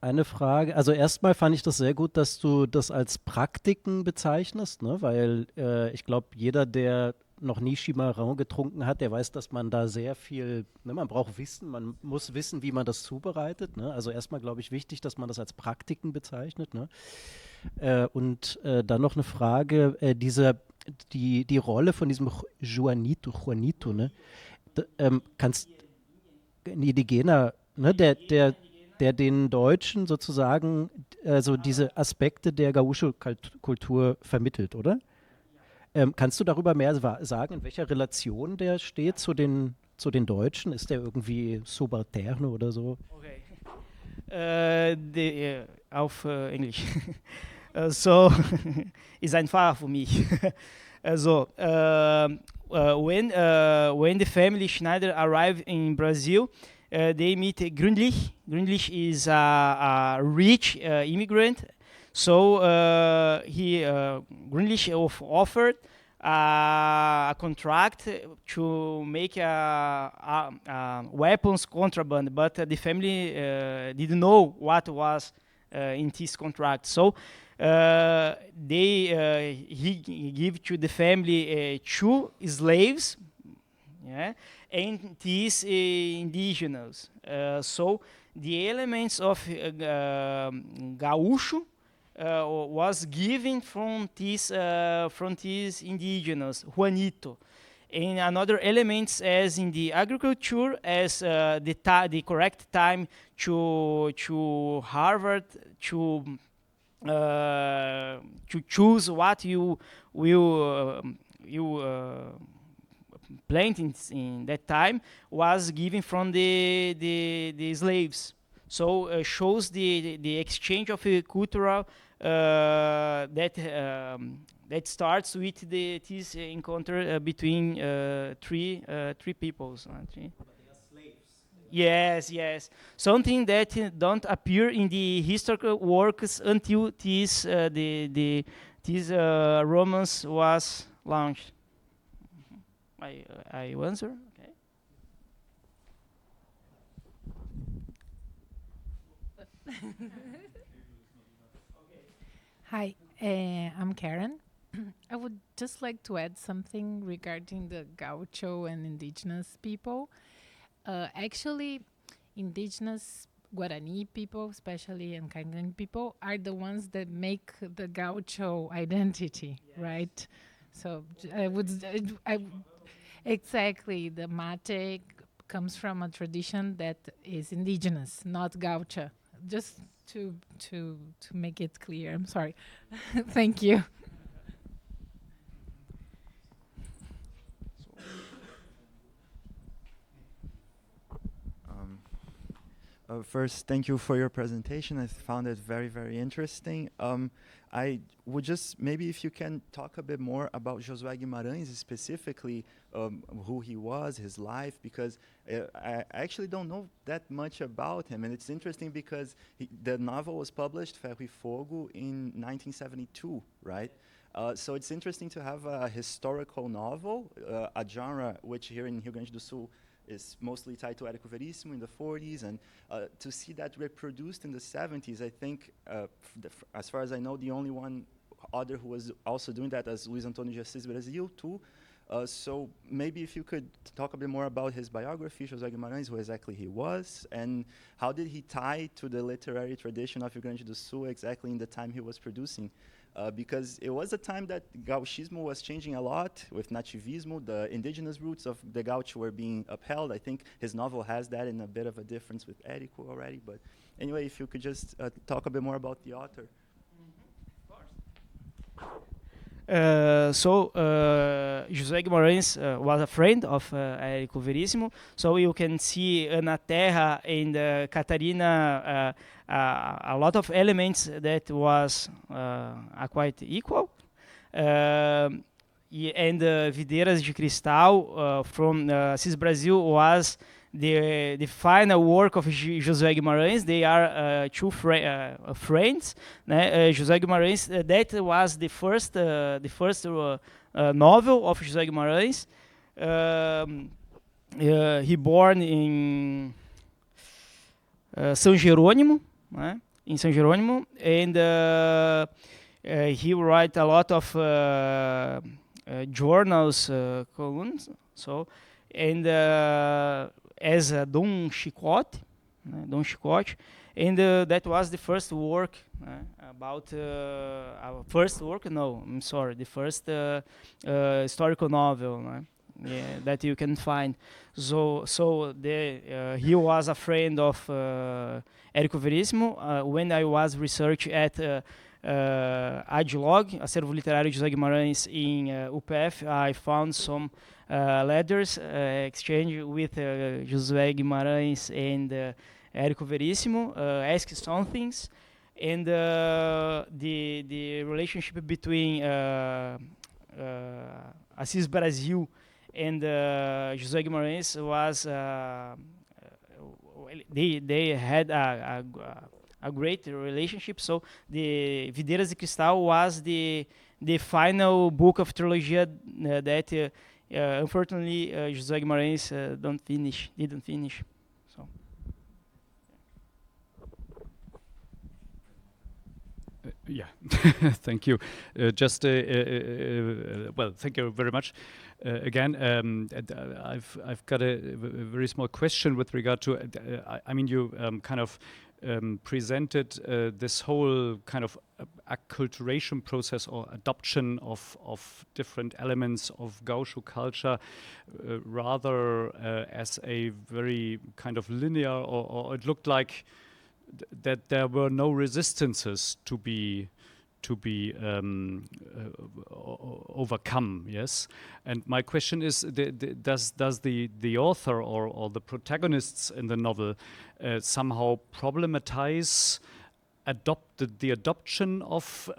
Eine Frage, also erstmal fand ich das sehr gut, dass du das als Praktiken bezeichnest, ne? Weil ich glaube, jeder, der noch nie Chimarrão getrunken hat, der weiß, dass man da sehr viel, ne, man braucht Wissen, man muss wissen, wie man das zubereitet. Ne? Also erstmal, glaube ich, wichtig, dass man das als Praktiken bezeichnet. Ne? Und dann noch eine Frage, die Rolle von diesem Juanito, ne? Ein Indigener, ne? Der den Deutschen sozusagen also diese Aspekte der Gaúcho-Kultur vermittelt, oder? Kannst du darüber mehr sagen, in welcher Relation der steht zu den Deutschen? Ist der irgendwie subalterno oder so? Okay. Auf Englisch. So, ist einfach für mich. So, when the family Schneider arrived in Brazil, they meet Grundlich. Grundlich is a rich immigrant. So Grundlich offered a contract to make a weapons contraband, but the family didn't know what was in this contract. So he gave to the family 2 slaves. Yeah, and these indigenous. So the elements of gaúcho was given from these indigenous, Juanito. And another elements as in the agriculture, as the correct time to harvest, to choose what you will plant in that time was given from the slaves. So shows the exchange of cultural that starts with this encounter between three peoples. Yes, yes. Something that don't appear in the historical works until this romance was launched. I answer. Okay. Hi, I'm Karen. I would just like to add something regarding the Gaucho and indigenous people. Actually, indigenous Guarani people, especially and Kangan people, are the ones that make the Gaucho identity, right? So exactly, the mate comes from a tradition that is indigenous, not Gaucho. Just to make it clear. I'm sorry. Thank you. First, thank you for your presentation. I found it very, very interesting. I would just, maybe if you can talk a bit more about Josué Guimarães, specifically who he was, his life, because I actually don't know that much about him. And it's interesting because the novel was published, Ferro e Fogo, in 1972, right? So it's interesting to have a historical novel, a genre which here in Rio Grande do Sul is mostly tied to Érico Veríssimo in the 40s, and to see that reproduced in the 70s, I think, as far as I know, the only one other who was also doing that is Luiz Antônio de Assis Brasil too. So maybe if you could talk a bit more about his biography, Josué Guimarães, who exactly he was, and how did he tie to the literary tradition of Rio Grande do Sul exactly in the time he was producing? Because it was a time that gauchismo was changing a lot with nativismo. The indigenous roots of the gaucho were being upheld. I think his novel has that in a bit of a difference with Érico already. But anyway, if you could just talk a bit more about the author. Josué Guimarães was a friend of Érico Veríssimo. So you can see na Terra and Catarina a lot of elements that was are quite equal. And Videiras de Cristal from Assis Brasil was the final work of Josué Guimarães. They are two friends. Josué Guimarães, that was the first novel of Josué Guimarães. He born in São Jerônimo, in São Jerônimo, and he write a lot of journals, columns. So, and as Dom Chicote, and that was the first work about our first work. No, I'm sorry, the first historical novel that you can find. So he was a friend of Érico Veríssimo. When I was research at Adlog, Acervo Literário de Josué Guimarães in UPF, I found some letters exchange with Josué Guimarães and Érico Veríssimo, ask some things, and the relationship between Assis Brasil and Josué Guimarães was they had a great relationship. So the Videiras de Cristal was the final book of trilogy that unfortunately Josué Guimarães didn't finish. So. Yeah, thank you. Well, thank you very much. Again, I've got a very small question with regard to. I mean, you kind of presented this whole kind of acculturation process or adoption of different elements of Gaucho culture, rather as a very kind of linear, or it looked like that there were no resistances to be overcome. Yes, and my question is: does the author or the protagonists in the novel somehow problematize the adoption of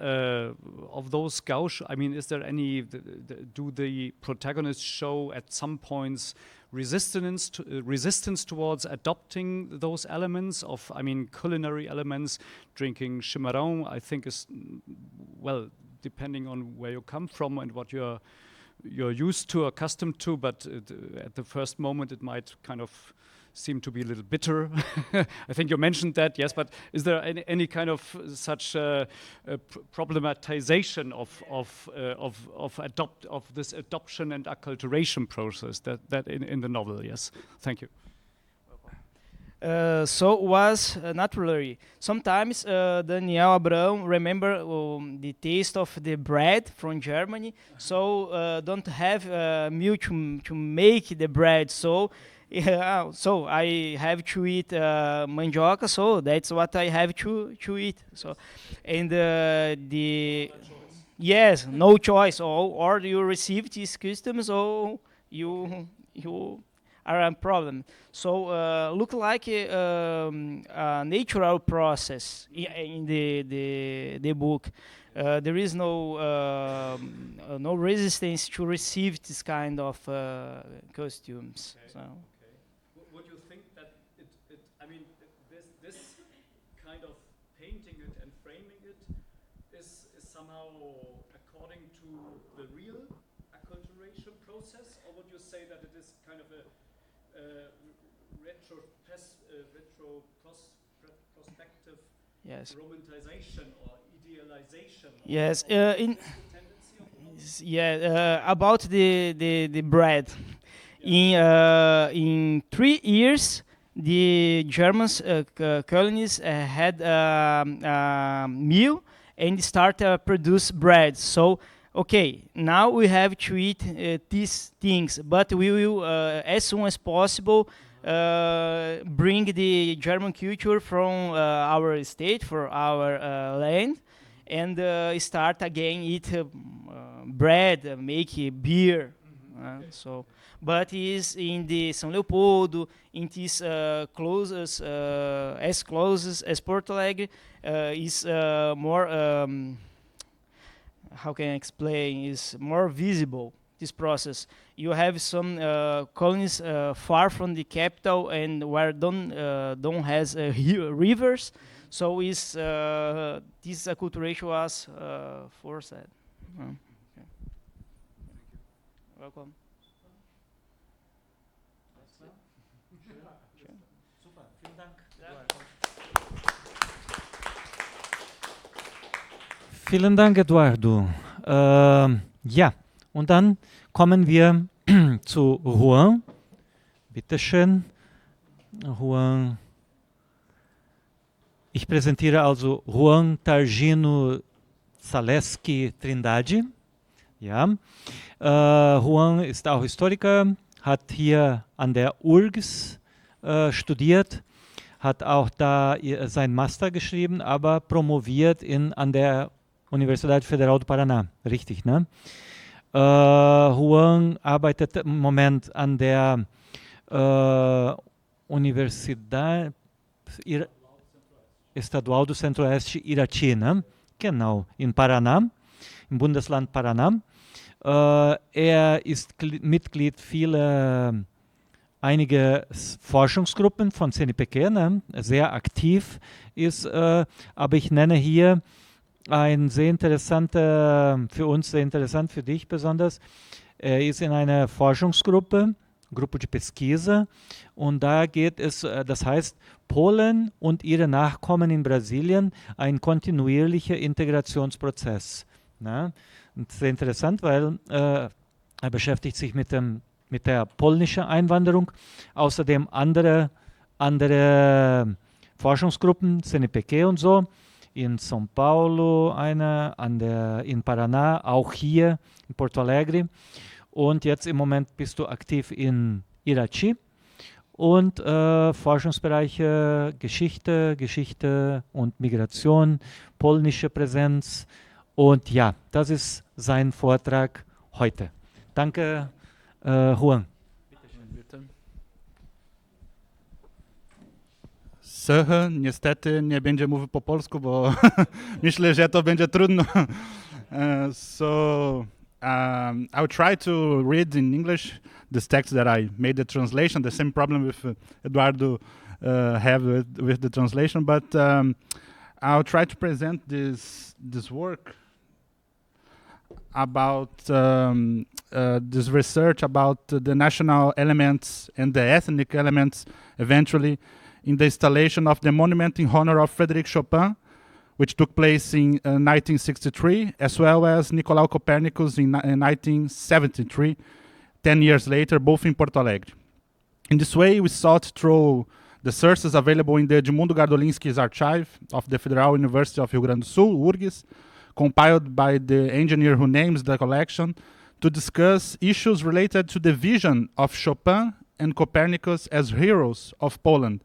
those gauche? I mean, is there any? Do the protagonists show at some points resistance towards adopting those elements of? I mean, culinary elements. Drinking chimarrão, I think, is well, depending on where you come from and what you're used to, accustomed to. But at the first moment, it might kind of seem to be a little bitter. I think you mentioned that, yes, but is there any kind of such problematization of this adoption and acculturation process that in the novel? Yes, thank you. So was naturally. Sometimes Daniel Abrão remember the taste of the bread from Germany, so don't have milk to make the bread. So so I have to eat mandioca. So that's what I have to eat. So and yes, no choice. Or you receive these customs, or you are a problem. So look like a natural process in the book. There is no resistance to receive this kind of costumes. Okay. So. Okay. Would you think that it I mean, this kind of painting it and framing it is somehow according to the real acculturation process, or would you say that it is kind of a prospective Yes. romanticization or idealization? Yes. About the bread. Yeah. In 3 years, the Germans colonies had a mill and start produce bread. So okay, now we have to eat these things, but we will, as soon as possible, bring the German culture from our state, for our land, and start again eat bread, make beer. So, but is in the São Leopoldo, in this as close as Porto Alegre, is more. How can I explain? Is more visible, this process. You have some colonies far from the capital and where don't has rivers, so is this acculturation was forced. Okay. Welcome. Super, vielen Dank. Vielen Dank, Eduardo. Ja, und dann kommen wir zu Rhuan. Bitte schön. Rhuan. Ich präsentiere also Rhuan Targino Zaleski Trindade. Ja. Rhuan ist auch Historiker, hat hier an der URGS studiert, hat auch da sein Master geschrieben, aber promoviert an der Universidade Federal do Paraná, richtig, ne? Rhuan arbeitet im Moment an der Universidade Estadual do Centro-Oeste Irati, ne? Genau, in Paraná, im Bundesland Paraná. Er ist Mitglied einige Forschungsgruppen von CNPq, ne? Sehr aktiv ist, aber ich nenne hier ein sehr interessanter, für uns sehr interessant, für dich besonders. Er ist in einer Forschungsgruppe, Gruppe de Pesquisa, und da geht es, das heißt, Polen und ihre Nachkommen in Brasilien, ein kontinuierlicher Integrationsprozess. Ne? Und sehr interessant, weil er beschäftigt sich mit der polnischen Einwanderung, außerdem andere Forschungsgruppen, CNPq und so, in São Paulo eine, in Paraná, auch hier in Porto Alegre. Und jetzt im Moment bist du aktiv in Irati und Forschungsbereiche Geschichte und Migration, polnische Präsenz. Und ja, das ist sein Vortrag heute. Danke, Rhuan. Niestety nie będzie mówił po polsku, bo myślę, że to będzie trudno. So I'll try to read in English this text that I made the translation. The same problem with Eduardo have with the translation, but I'll try to present this work about this research about the national elements and the ethnic elements eventually in the installation of the monument in honor of Frédéric Chopin, which took place in 1963, as well as Nicolau Copernicus in 1973, 10 years later, both in Porto Alegre. In this way, we sought through the sources available in the Edmundo Gardolinski's archive of the Federal University of Rio Grande do Sul, URGS, compiled by the engineer who names the collection, to discuss issues related to the vision of Chopin and Copernicus as heroes of Poland,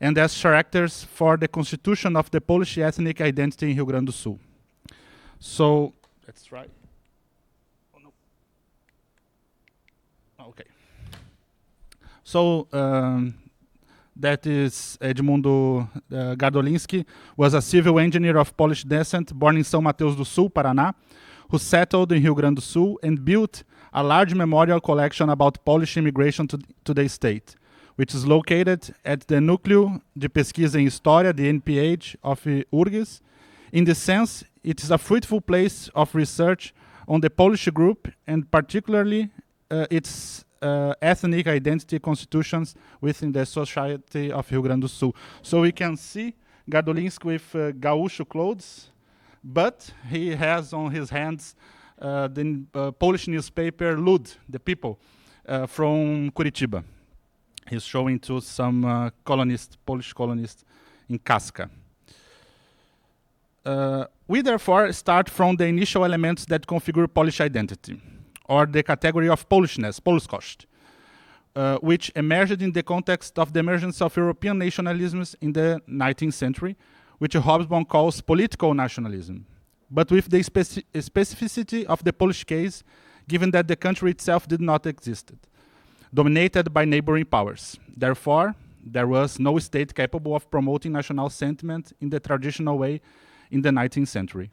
and as characters for the constitution of the Polish ethnic identity in Rio Grande do Sul. So, let's try. Oh, no. Okay. So, that is Edmundo Gardolinski, was a civil engineer of Polish descent, born in São Mateus do Sul, Paraná, who settled in Rio Grande do Sul and built a large memorial collection about Polish immigration to the state, which is located at the Núcleo de Pesquisa em História, the NPH of URGS. In this sense, it is a fruitful place of research on the Polish group and particularly its ethnic identity constitutions within the society of Rio Grande do Sul. So we can see Gardolinski with gaúcho clothes, but he has on his hands the Polish newspaper Lud, the People, from Curitiba. He's showing to some Polish colonists in Kaska. We therefore start from the initial elements that configure Polish identity, or the category of Polishness, Polskość, which emerged in the context of the emergence of European nationalisms in the 19th century, which Hobsbawm calls political nationalism, but with the specificity of the Polish case, given that the country itself did not exist, dominated by neighboring powers. Therefore, there was no state capable of promoting national sentiment in the traditional way in the 19th century.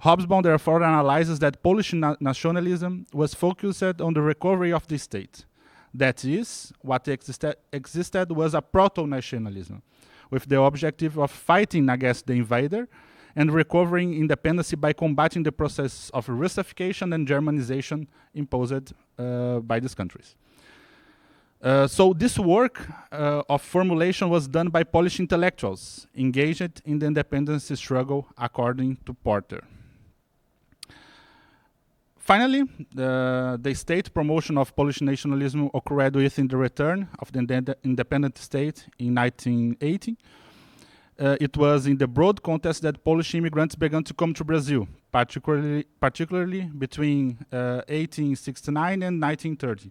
Hobsbawm therefore analyzes that Polish nationalism was focused on the recovery of the state. That is, what existed was a proto-nationalism, with the objective of fighting against the invader and recovering independence by combating the process of Russification and Germanization imposed by these countries. So this work of formulation was done by Polish intellectuals engaged in the independence struggle, according to Parte. Finally, the state promotion of Polish nationalism occurred within the return of the independent state in 1980. It was in the broad context that Polish immigrants began to come to Brazil, particularly between 1869 and 1930.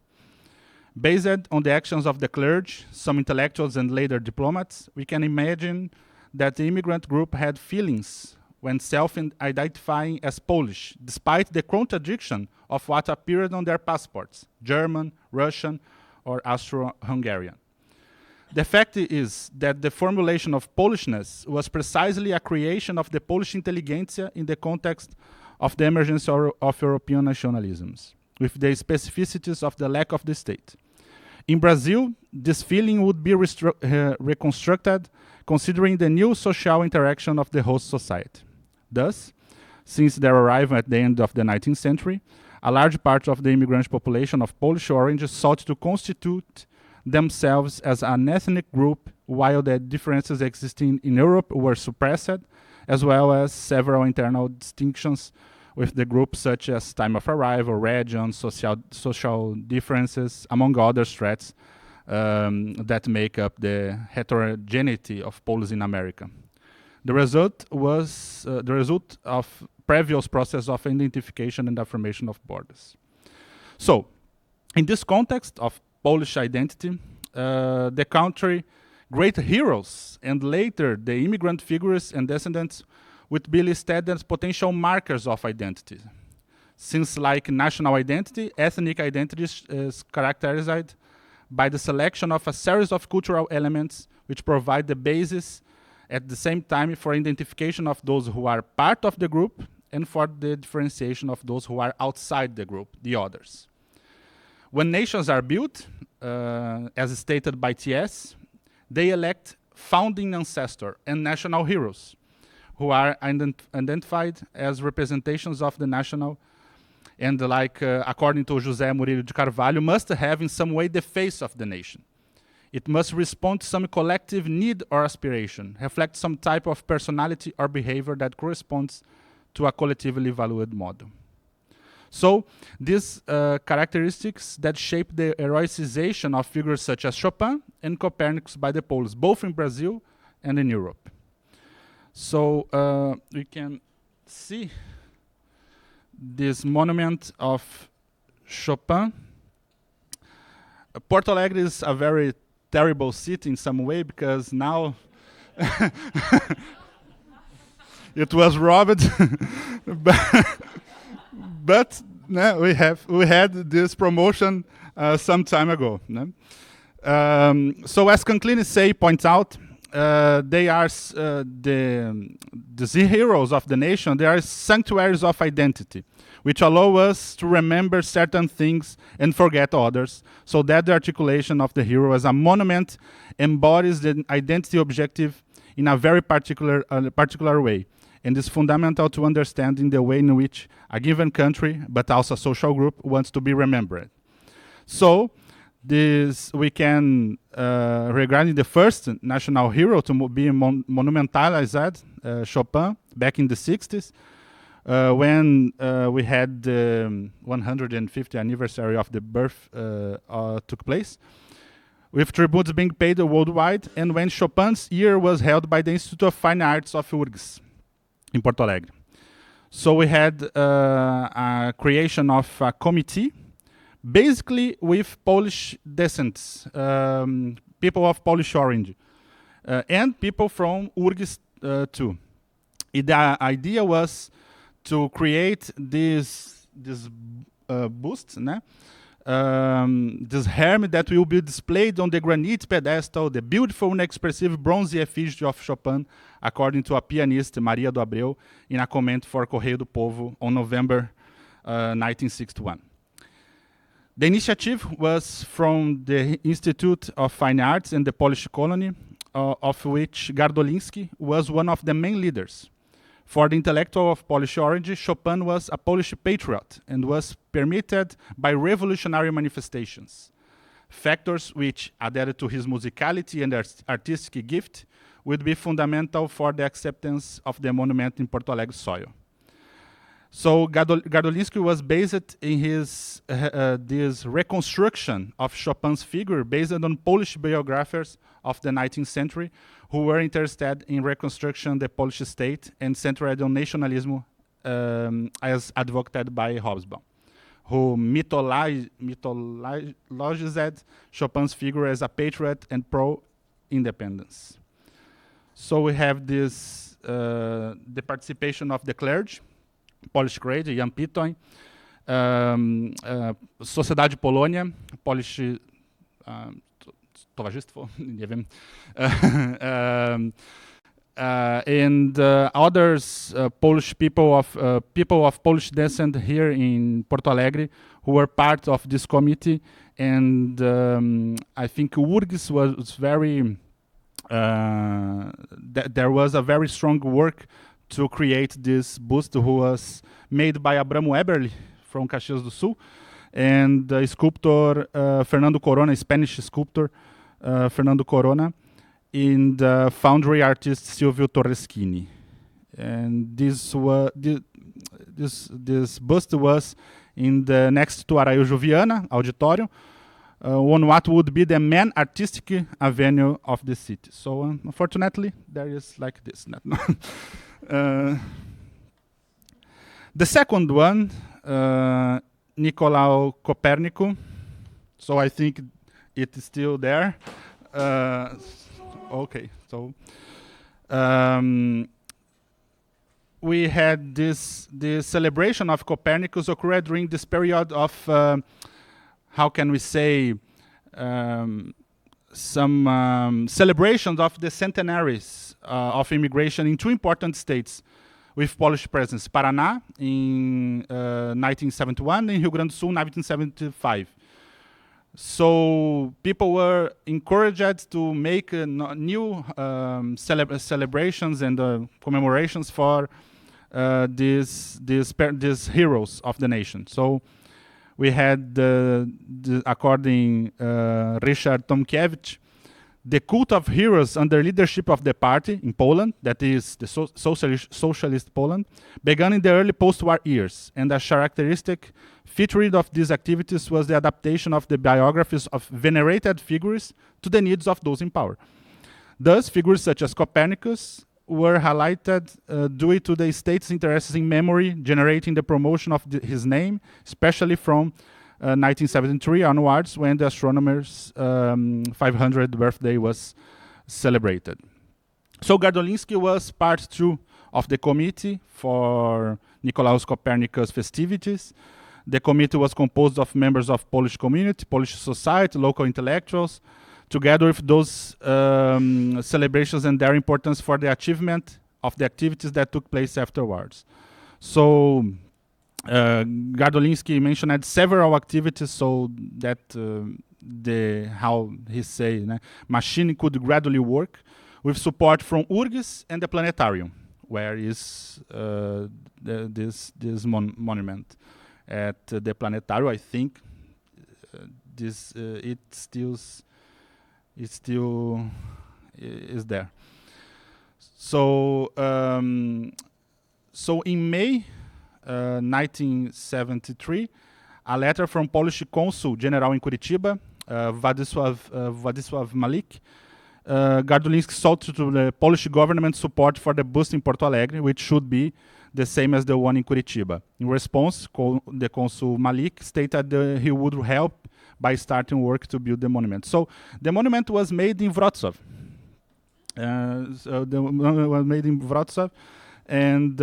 Based on the actions of the clergy, some intellectuals and later diplomats, we can imagine that the immigrant group had feelings when self-identifying as Polish, despite the contradiction of what appeared on their passports, German, Russian, or Austro-Hungarian. The fact is that the formulation of Polishness was precisely a creation of the Polish intelligentsia in the context of the emergence of European nationalisms, with the specificities of the lack of the state. In Brazil, this feeling would be reconstructed considering the new social interaction of the host society. Thus, since their arrival at the end of the 19th century, a large part of the immigrant population of Polish origin sought to constitute themselves as an ethnic group, while the differences existing in Europe were suppressed, as well as several internal distinctions with the group, such as time of arrival, region, social differences, among other threats that make up the heterogeneity of Poles in America. The result was the result of previous process of identification and affirmation of borders. So, in this context of Polish identity, the country great heroes and later the immigrant figures and descendants would be listed as potential markers of identity. Since like national identity, ethnic identity is characterized by the selection of a series of cultural elements which provide the basis at the same time for identification of those who are part of the group and for the differentiation of those who are outside the group, the others. When nations are built, as stated by T.S., they elect founding ancestor and national heroes, who are identified as representations of the national, and according to José Murilo de Carvalho, must have in some way the face of the nation. It must respond to some collective need or aspiration, reflect some type of personality or behavior that corresponds to a collectively valued model. So these characteristics that shape the heroicization of figures such as Chopin and Copernicus by the Poles, both in Brazil and in Europe. So we can see this monument of Chopin. Porto Alegre is a very terrible city in some way, because now it was robbed, but no, we had this promotion some time ago. No? So as Conclini points out, they are the heroes of the nation. They are sanctuaries of identity, which allow us to remember certain things and forget others, so that the articulation of the hero as a monument embodies the identity objective in a very particular way, and is fundamental to understanding the way in which a given country, but also a social group, wants to be remembered. So this we can, regarding the first national hero to be monumentalized, Chopin, back in the 60s, when we had the 150th anniversary of the birth took place, with tributes being paid worldwide, and when Chopin's year was held by the Institute of Fine Arts of URGS in Porto Alegre. So we had a creation of a committee, basically with Polish descents, people of Polish origin, and people from URGS too. The idea was to create this bust, né? This hermit that will be displayed on the granite pedestal, the beautiful and expressive bronze effigy of Chopin, according to a pianist, Maria do Abreu, in a comment for Correio do Povo on November 1961. The initiative was from the Institute of Fine Arts and the Polish colony, of which Gardolinski was one of the main leaders. For the intellectual of Polish origin, Chopin was a Polish patriot and was permitted by revolutionary manifestations, factors which, added to his musicality and artistic gift, would be fundamental for the acceptance of the monument in Porto Alegre soil. So Gardolinski was based in his this reconstruction of Chopin's figure based on Polish biographers of the 19th century who were interested in reconstruction the Polish state and centered on nationalism as advocated by Hobsbawm, who mythologized Chopin's figure as a patriot and pro-independence. So we have this the participation of the clergy, Polish clergy, Jan Pitoń, Sociedade Polonia, Polish Towarzystwo, nie wiem, and others Polish people of Polish descent here in Porto Alegre who were part of this committee, and I think URGS was very there was a very strong work to create this bust, who was made by Abramo Eberle from Caxias do Sul, and the sculptor Fernando Corona, Spanish sculptor Fernando Corona, and the foundry artist Silvio Torreschini. And this bust was in the next to Araújo Viana Auditorium, on what would be the main artistic avenue of the city. So unfortunately, there is like this. The second one, Nicolau Copernicus. So I think it is still there. Okay, so we had this celebration of Copernicus occurred during this period of how can we say some celebrations of the centenaries of immigration in two important states with Polish presence: Paraná in 1971 and Rio Grande do Sul 1975. So people were encouraged to make new celebrations and commemorations for these heroes of the nation. So we had, according Richard Tomkiewicz, the cult of heroes under leadership of the Party in Poland, that is the socialist Poland, began in the early post-war years, and a characteristic feature of these activities was the adaptation of the biographies of venerated figures to the needs of those in power. Thus, figures such as Copernicus were highlighted due to the state's interests in memory, generating the promotion of his name, especially from 1973 onwards, when the astronomer's 500th birthday was celebrated. So Gardolinski was part 2 of the committee for Nicolaus Copernicus festivities. The committee was composed of members of Polish community, Polish society, local intellectuals, together with those celebrations and their importance for the achievement of the activities that took place afterwards. So Gardolinski mentioned several activities so that machine could gradually work with support from URGS and the planetarium, where is this monument at the planetarium. I think it still is there. So so in May 1973, a letter from Polish Consul General in Curitiba, Władysław Malik, Gardolinski sought to the Polish government support for the bust in Porto Alegre, which should be the same as the one in Curitiba. In response, the Consul Malik stated that he would help by starting work to build the monument. So the monument was made in Wrocław. And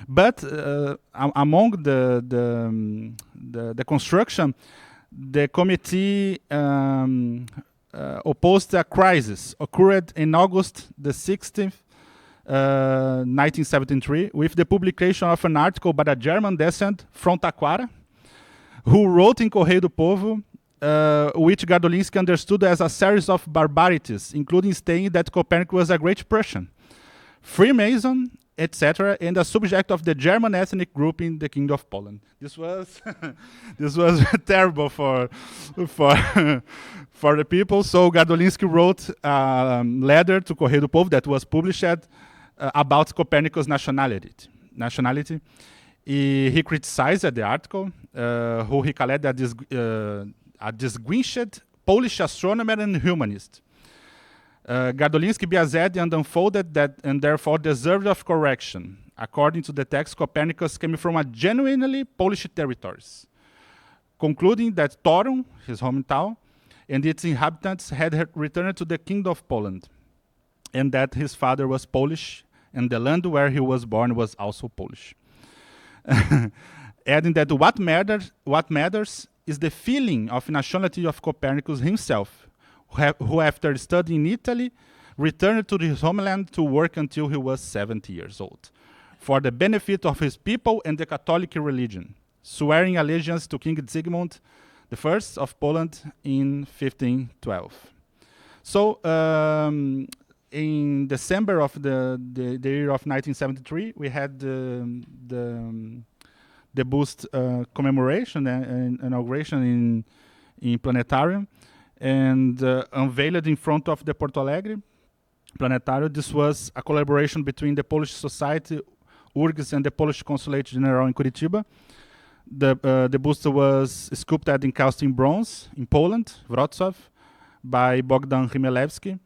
but among the construction, the committee opposed a crisis occurred in August the 16th, 1973, with the publication of an article by a German descent from Taquara, who wrote in Correio do Povo, which Gardolinski understood as a series of barbarities, including stating that Copernicus was a great Prussian, Freemason, etc., and a subject of the German ethnic group in the Kingdom of Poland. This was this was terrible for the people. So Gardolinski wrote a letter to Correio do Povo that was published about Copernicus' nationality. He criticized the article, who he called a distinguished Polish astronomer and humanist. Gardolinski biazed and unfolded that, and therefore deserved of correction. According to the text, Copernicus came from a genuinely Polish territories, concluding that Toruń, his hometown, and its inhabitants had returned to the Kingdom of Poland, and that his father was Polish, and the land where he was born was also Polish. Adding that what matters is the feeling of nationality of Copernicus himself, who after studying in Italy, returned to his homeland to work until he was 70 years old, for the benefit of his people and the Catholic religion, swearing allegiance to King Zygmunt I of Poland in 1512. So in December of the year of 1973, we had the bust commemoration and inauguration in Planetarium, and unveiled in front of the Porto Alegre Planetarium. This was a collaboration between the Polish Society, URGS, and the Polish Consulate General in Curitiba. The bust was sculpted in cast in bronze in Poland, Wrocław, by Bogdan Chmielewski.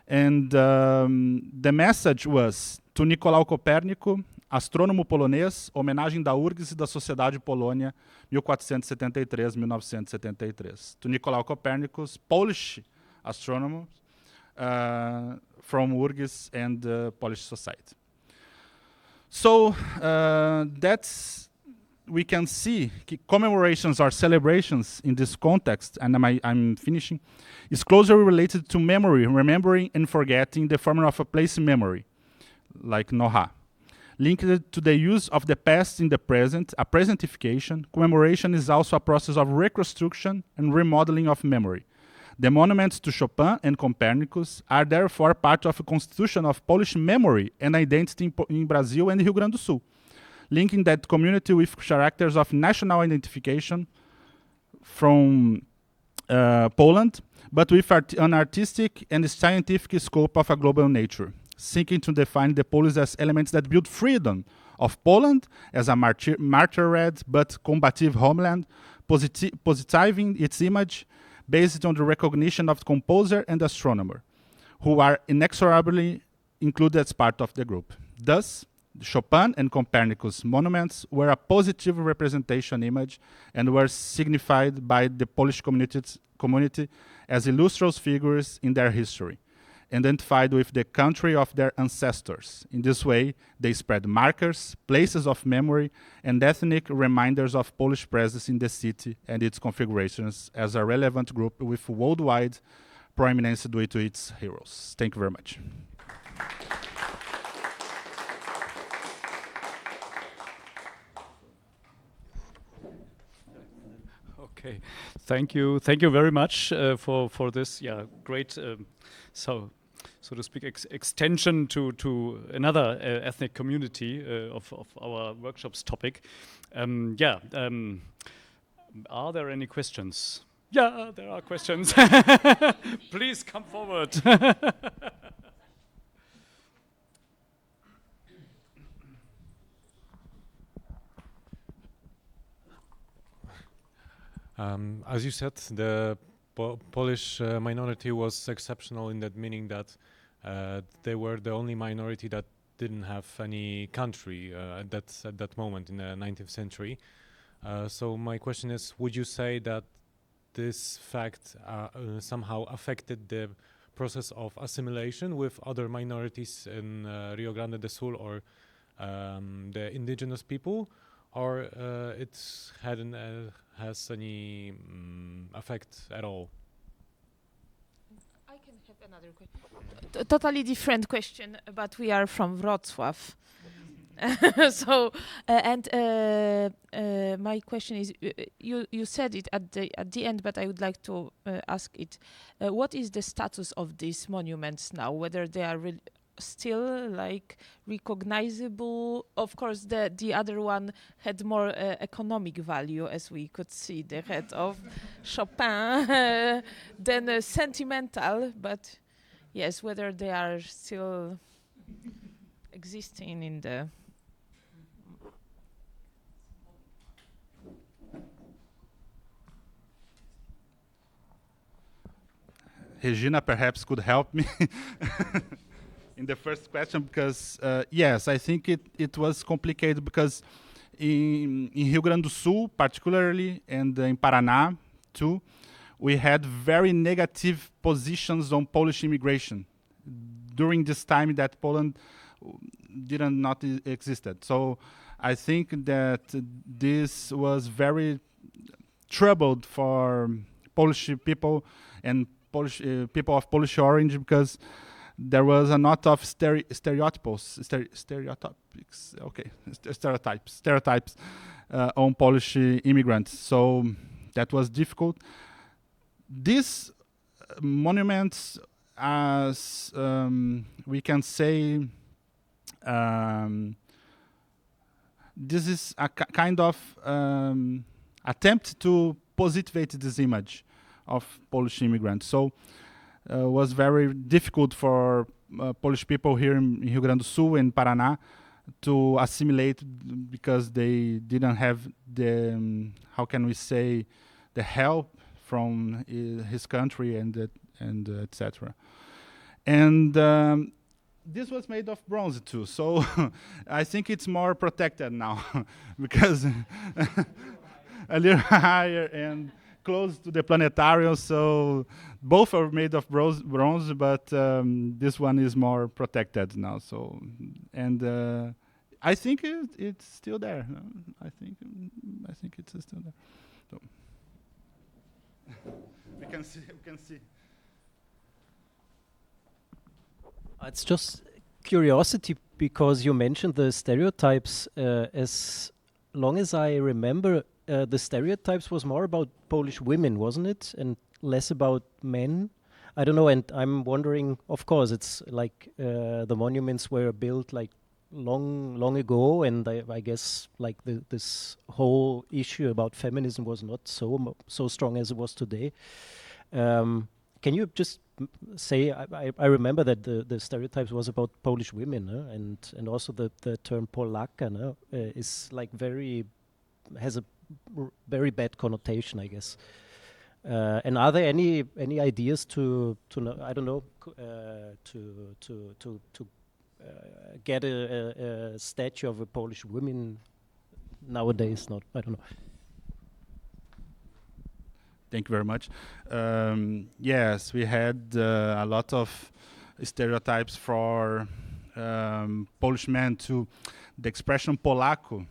And the message was to Nicolau Copérnico, astrônomo polonês, homenagem da URGS e da Sociedade Polônia, 1473-1973. To Nicolau Copernicus, Polish astronomer from URGS and the Polish Society. So that's we can see commemorations or celebrations in this context, and I'm finishing, is closely related to memory, remembering and forgetting, the formula of a place in memory, like Noha. Linked to the use of the past in the present, a presentification, commemoration is also a process of reconstruction and remodeling of memory. The monuments to Chopin and Copernicus are therefore part of a constitution of Polish memory and identity in Brazil and Rio Grande do Sul, linking that community with characters of national identification from Poland, but with an artistic and scientific scope of a global nature, seeking to define the polis as elements that build freedom of Poland as a martyred but combative homeland, positiving its image based on the recognition of the composer and astronomer, who are inexorably included as part of the group. Thus, Chopin and Copernicus monuments were a positive representation image and were signified by the Polish community as illustrious figures in their history, identified with the country of their ancestors. In this way, they spread markers, places of memory, and ethnic reminders of Polish presence in the city and its configurations as a relevant group with worldwide prominence due to its heroes. Thank you very much. Okay, thank you very much for this great so to speak extension to another ethnic community of our workshop's topic. Are there any questions? Yeah, there are questions. Please come forward. As you said, the Polish minority was exceptional in that meaning that they were the only minority that didn't have any country at that moment in the 19th century. So my question is, would you say that this fact somehow affected the process of assimilation with other minorities in Rio Grande do Sul or the indigenous people, or it hadn't has any effect at all? I can have another question. Totally different question, but we are from Wrocław. So, my question is, you said it at the end, but I would like to ask it. What is the status of these monuments now? Whether they are still like recognizable? Of course, the other one had more economic value, as we could see, the head of Chopin, than sentimental. But yes, whether they are still existing in the. Regina perhaps could help me in the first question, because yes, I think it was complicated because in Rio Grande do Sul particularly, and in Paraná too, we had very negative positions on Polish immigration during this time that Poland not existed. So I think that this was very troubled for Polish people and Polish people of Polish origin, because there was a lot of stereotypes on Polish immigrants. So that was difficult. These monuments, as we can say, this is a kind of attempt to positivate this image of Polish immigrants. So was very difficult for Polish people here in Rio Grande do Sul and Paraná to assimilate, because they didn't have the, how can we say, the help from his country and etc. And this was made of bronze too, so I think it's more protected now because a little higher and close to the planetarium, so both are made of bronze, but this one is more protected now. So, and I think it's still there. No? I think it's still there. So we can see. It's just curiosity because you mentioned the stereotypes. As long as I remember, the stereotypes was more about Polish women, wasn't it? And less about men. I don't know, and I'm wondering, of course, it's like the monuments were built like long ago, and I guess like this whole issue about feminism was not so strong as it was today. Can you just say, I remember that the stereotypes was about Polish women, and also the term Polaka is like has a very bad connotation, I guess. And are there any ideas to I don't know, to get a statue of a Polish woman nowadays? I don't know. Thank you very much. Yes, we had a lot of stereotypes for Polish men to the expression Polaco.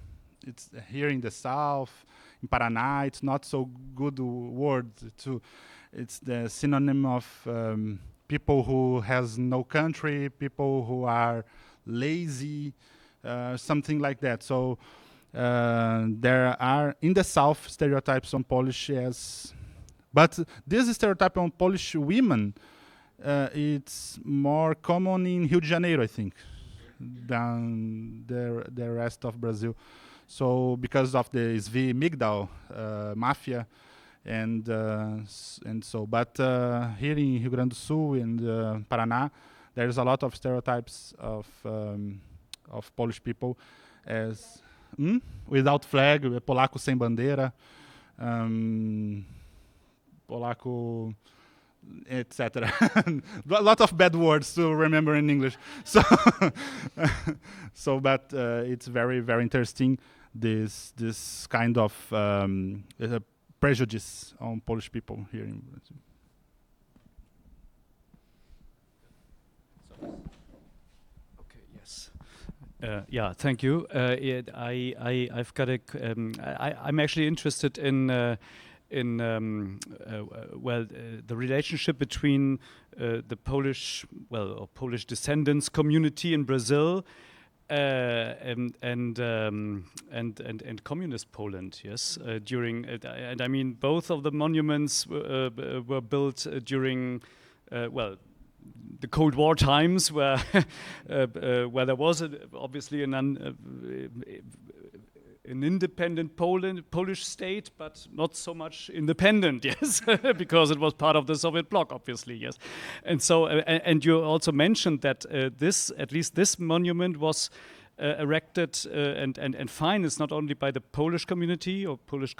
It's here in the south, in Paraná, it's not so good word. It's the synonym of people who has no country, people who are lazy, something like that. So there are in the south stereotypes on Polish, yes. But this stereotype on Polish women, it's more common in Rio de Janeiro, I think, than the rest of Brazil. So because of the SV Migdal mafia, and so, but here in Rio Grande do Sul and Paraná, there is a lot of stereotypes of Polish people as without flag, polaco sem bandeira, polaco, etc. A lot of bad words to remember in English. So, but it's very, very interesting. This kind of prejudice on Polish people here in Brazil. Okay. Yes. Yeah. Thank you. I've got a. I'm actually interested in the relationship between the Polish, or Polish descendants community in Brazil and communist Poland. Yes, during and I mean both of the monuments were built during the Cold War times, where there was obviously an independent Polish state, but not so much independent, yes, because it was part of the Soviet bloc, obviously, yes. And so, and you also mentioned that at least this monument was erected and financed not only by the Polish community or Polish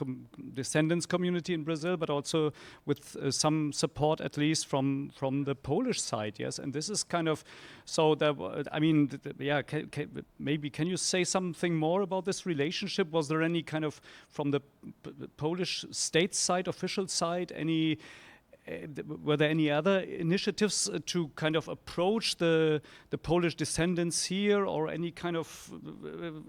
descendants community in Brazil, but also with some support at least from the Polish side, yes. And this is kind of, so that, I mean, yeah, maybe can you say something more about this relationship? Was there any kind of, from the Polish state side, official side, were there any other initiatives to kind of approach the Polish descendants here, or any kind of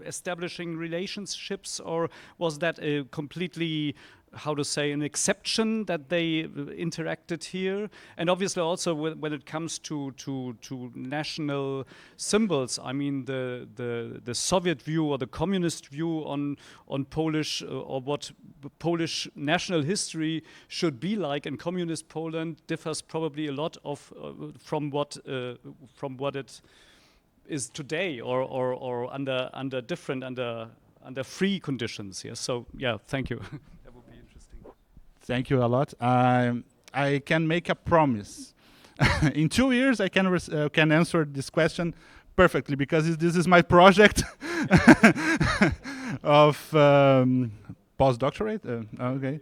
establishing relationships, or was that a completely, how to say, an exception that they interacted here? And obviously also when it comes to national symbols, I mean the Soviet view or the communist view on Polish or what Polish national history should be like in communist Poland differs probably a lot from what it is today, or under different under free conditions. Yes. So yeah, thank you. Thank you a lot. I can make a promise. In 2 years, I can answer this question perfectly, because this is my project of postdoctorate. Okay,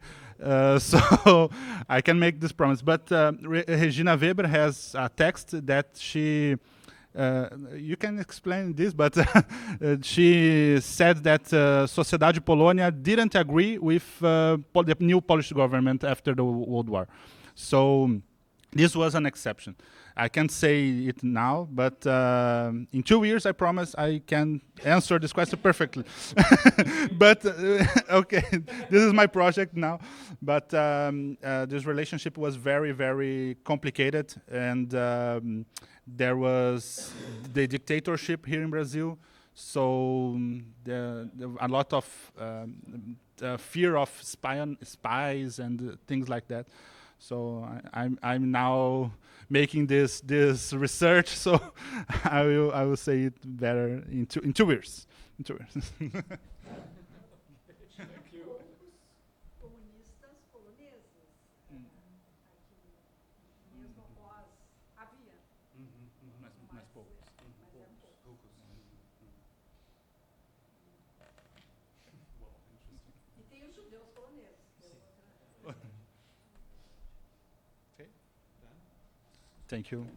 so I can make this promise. But Regina Weber has a text that she. You can explain this, but she said that Sociedade Polônia didn't agree with the new Polish government after the World War. So this was an exception. I can't say it now, but in 2 years, I promise I can answer this question perfectly. But okay, this is my project now. But this relationship was very, very complicated, and there was the dictatorship here in Brazil. So there a lot of fear of spies and things like that. So I'm now making this research. So I will say it better in 2 years. In 2 years. Thank you.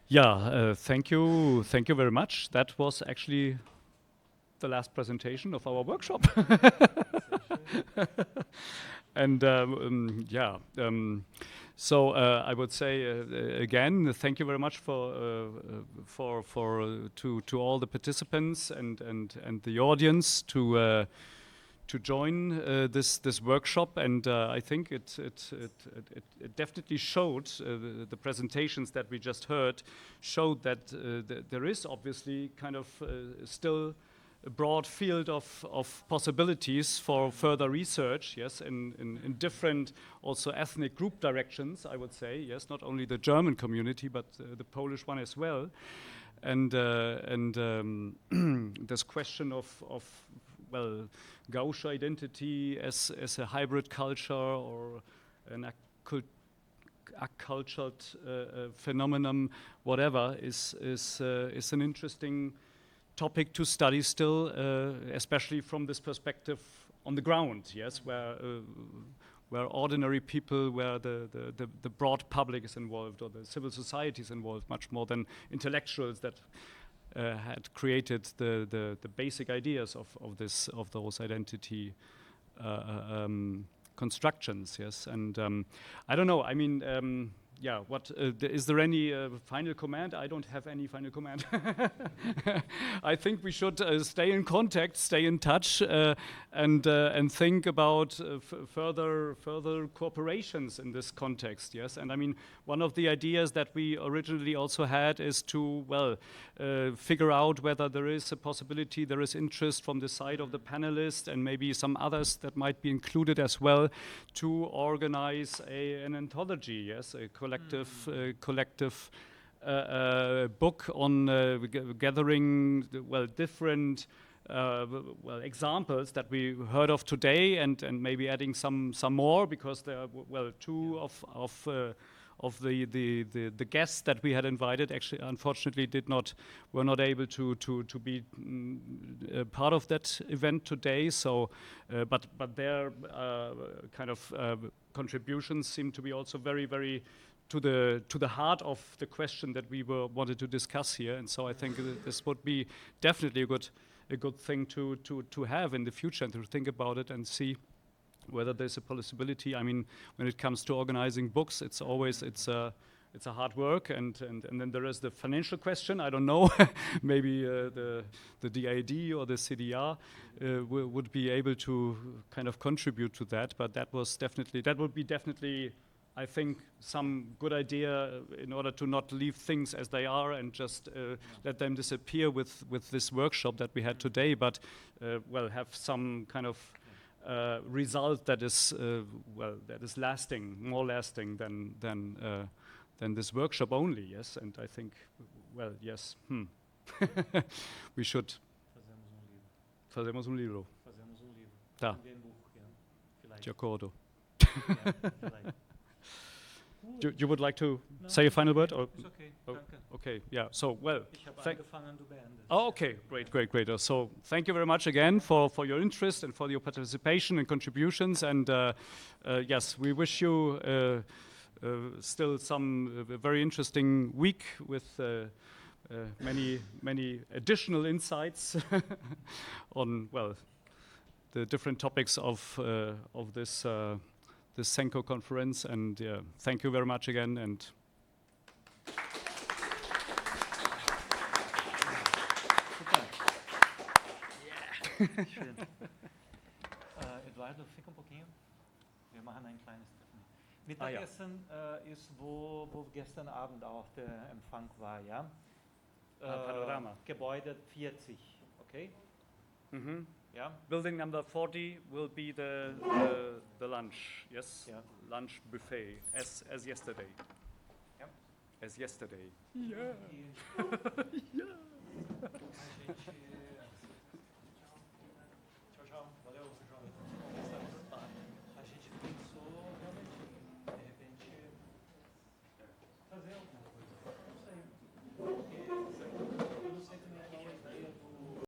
Yeah, thank you very much. That was actually the last presentation of our workshop. And so I would say again, thank you very much to all the participants and the audience to join this workshop. And I think it definitely showed the presentations that we just heard showed that there is obviously kind of still a broad field of possibilities for further research, yes, in different also ethnic group directions, I would say, yes, not only the German community, but the Polish one as well. And this question of well, Gaúcha identity as a hybrid culture or an accultured phenomenon, whatever, is an interesting topic to study still, especially from this perspective on the ground, yes, where ordinary people, where the broad public is involved or the civil society is involved much more than intellectuals that had created the basic ideas of those identity constructions, yes. And I don't know, I mean, yeah, what is there any final comment? I don't have any final comment. I think we should stay in contact, stay in touch, and think about further cooperations in this context. Yes, and I mean, one of the ideas that we originally also had is to figure out whether there is a possibility, there is interest from the side of the panelists and maybe some others that might be included as well to organize an anthology. Yes, a collective book on gathering different examples that we heard of today, and maybe adding some more, because there are two of the guests that we had invited actually unfortunately were not able to be part of that event today. So but their kind of contributions seem to be also very, very to the heart of the question that we wanted to discuss here. And so I think this would be definitely a good thing to have in the future, and to think about it and see whether there's a possibility. I mean, when it comes to organizing books, it's a hard work, and then there is the financial question. I don't know, maybe the DID or the CDEA would be able to kind of contribute to that. But that would be definitely, I think, some good idea in order to not leave things as they are and just let them disappear with this workshop that we had today, but have some kind of result that is lasting, more lasting than this workshop only. Yes, and I think, yes, we should. Fazemos livro. Tá. De acordo. You would like to say a final word? Or? It's okay. Oh, okay, yeah. So, okay, great. So, thank you very much again for your interest and for your participation and contributions. And yes, we wish you still some very interesting week with many additional insights on, well, the different topics of this Senko conference. And thank you very much again. And Schön. Eduardo, fica pouquinho. Wir machen ein kleines Treffen. Mittagessen ist, wo gestern Abend auch der Empfang war, ja? Panorama. Gebäude 40, okay? Mhm. Ja? Building number 40 will be the lunch, yes? Yeah. Lunch buffet, as yesterday. Yep. As yesterday. Yeah. Yeah.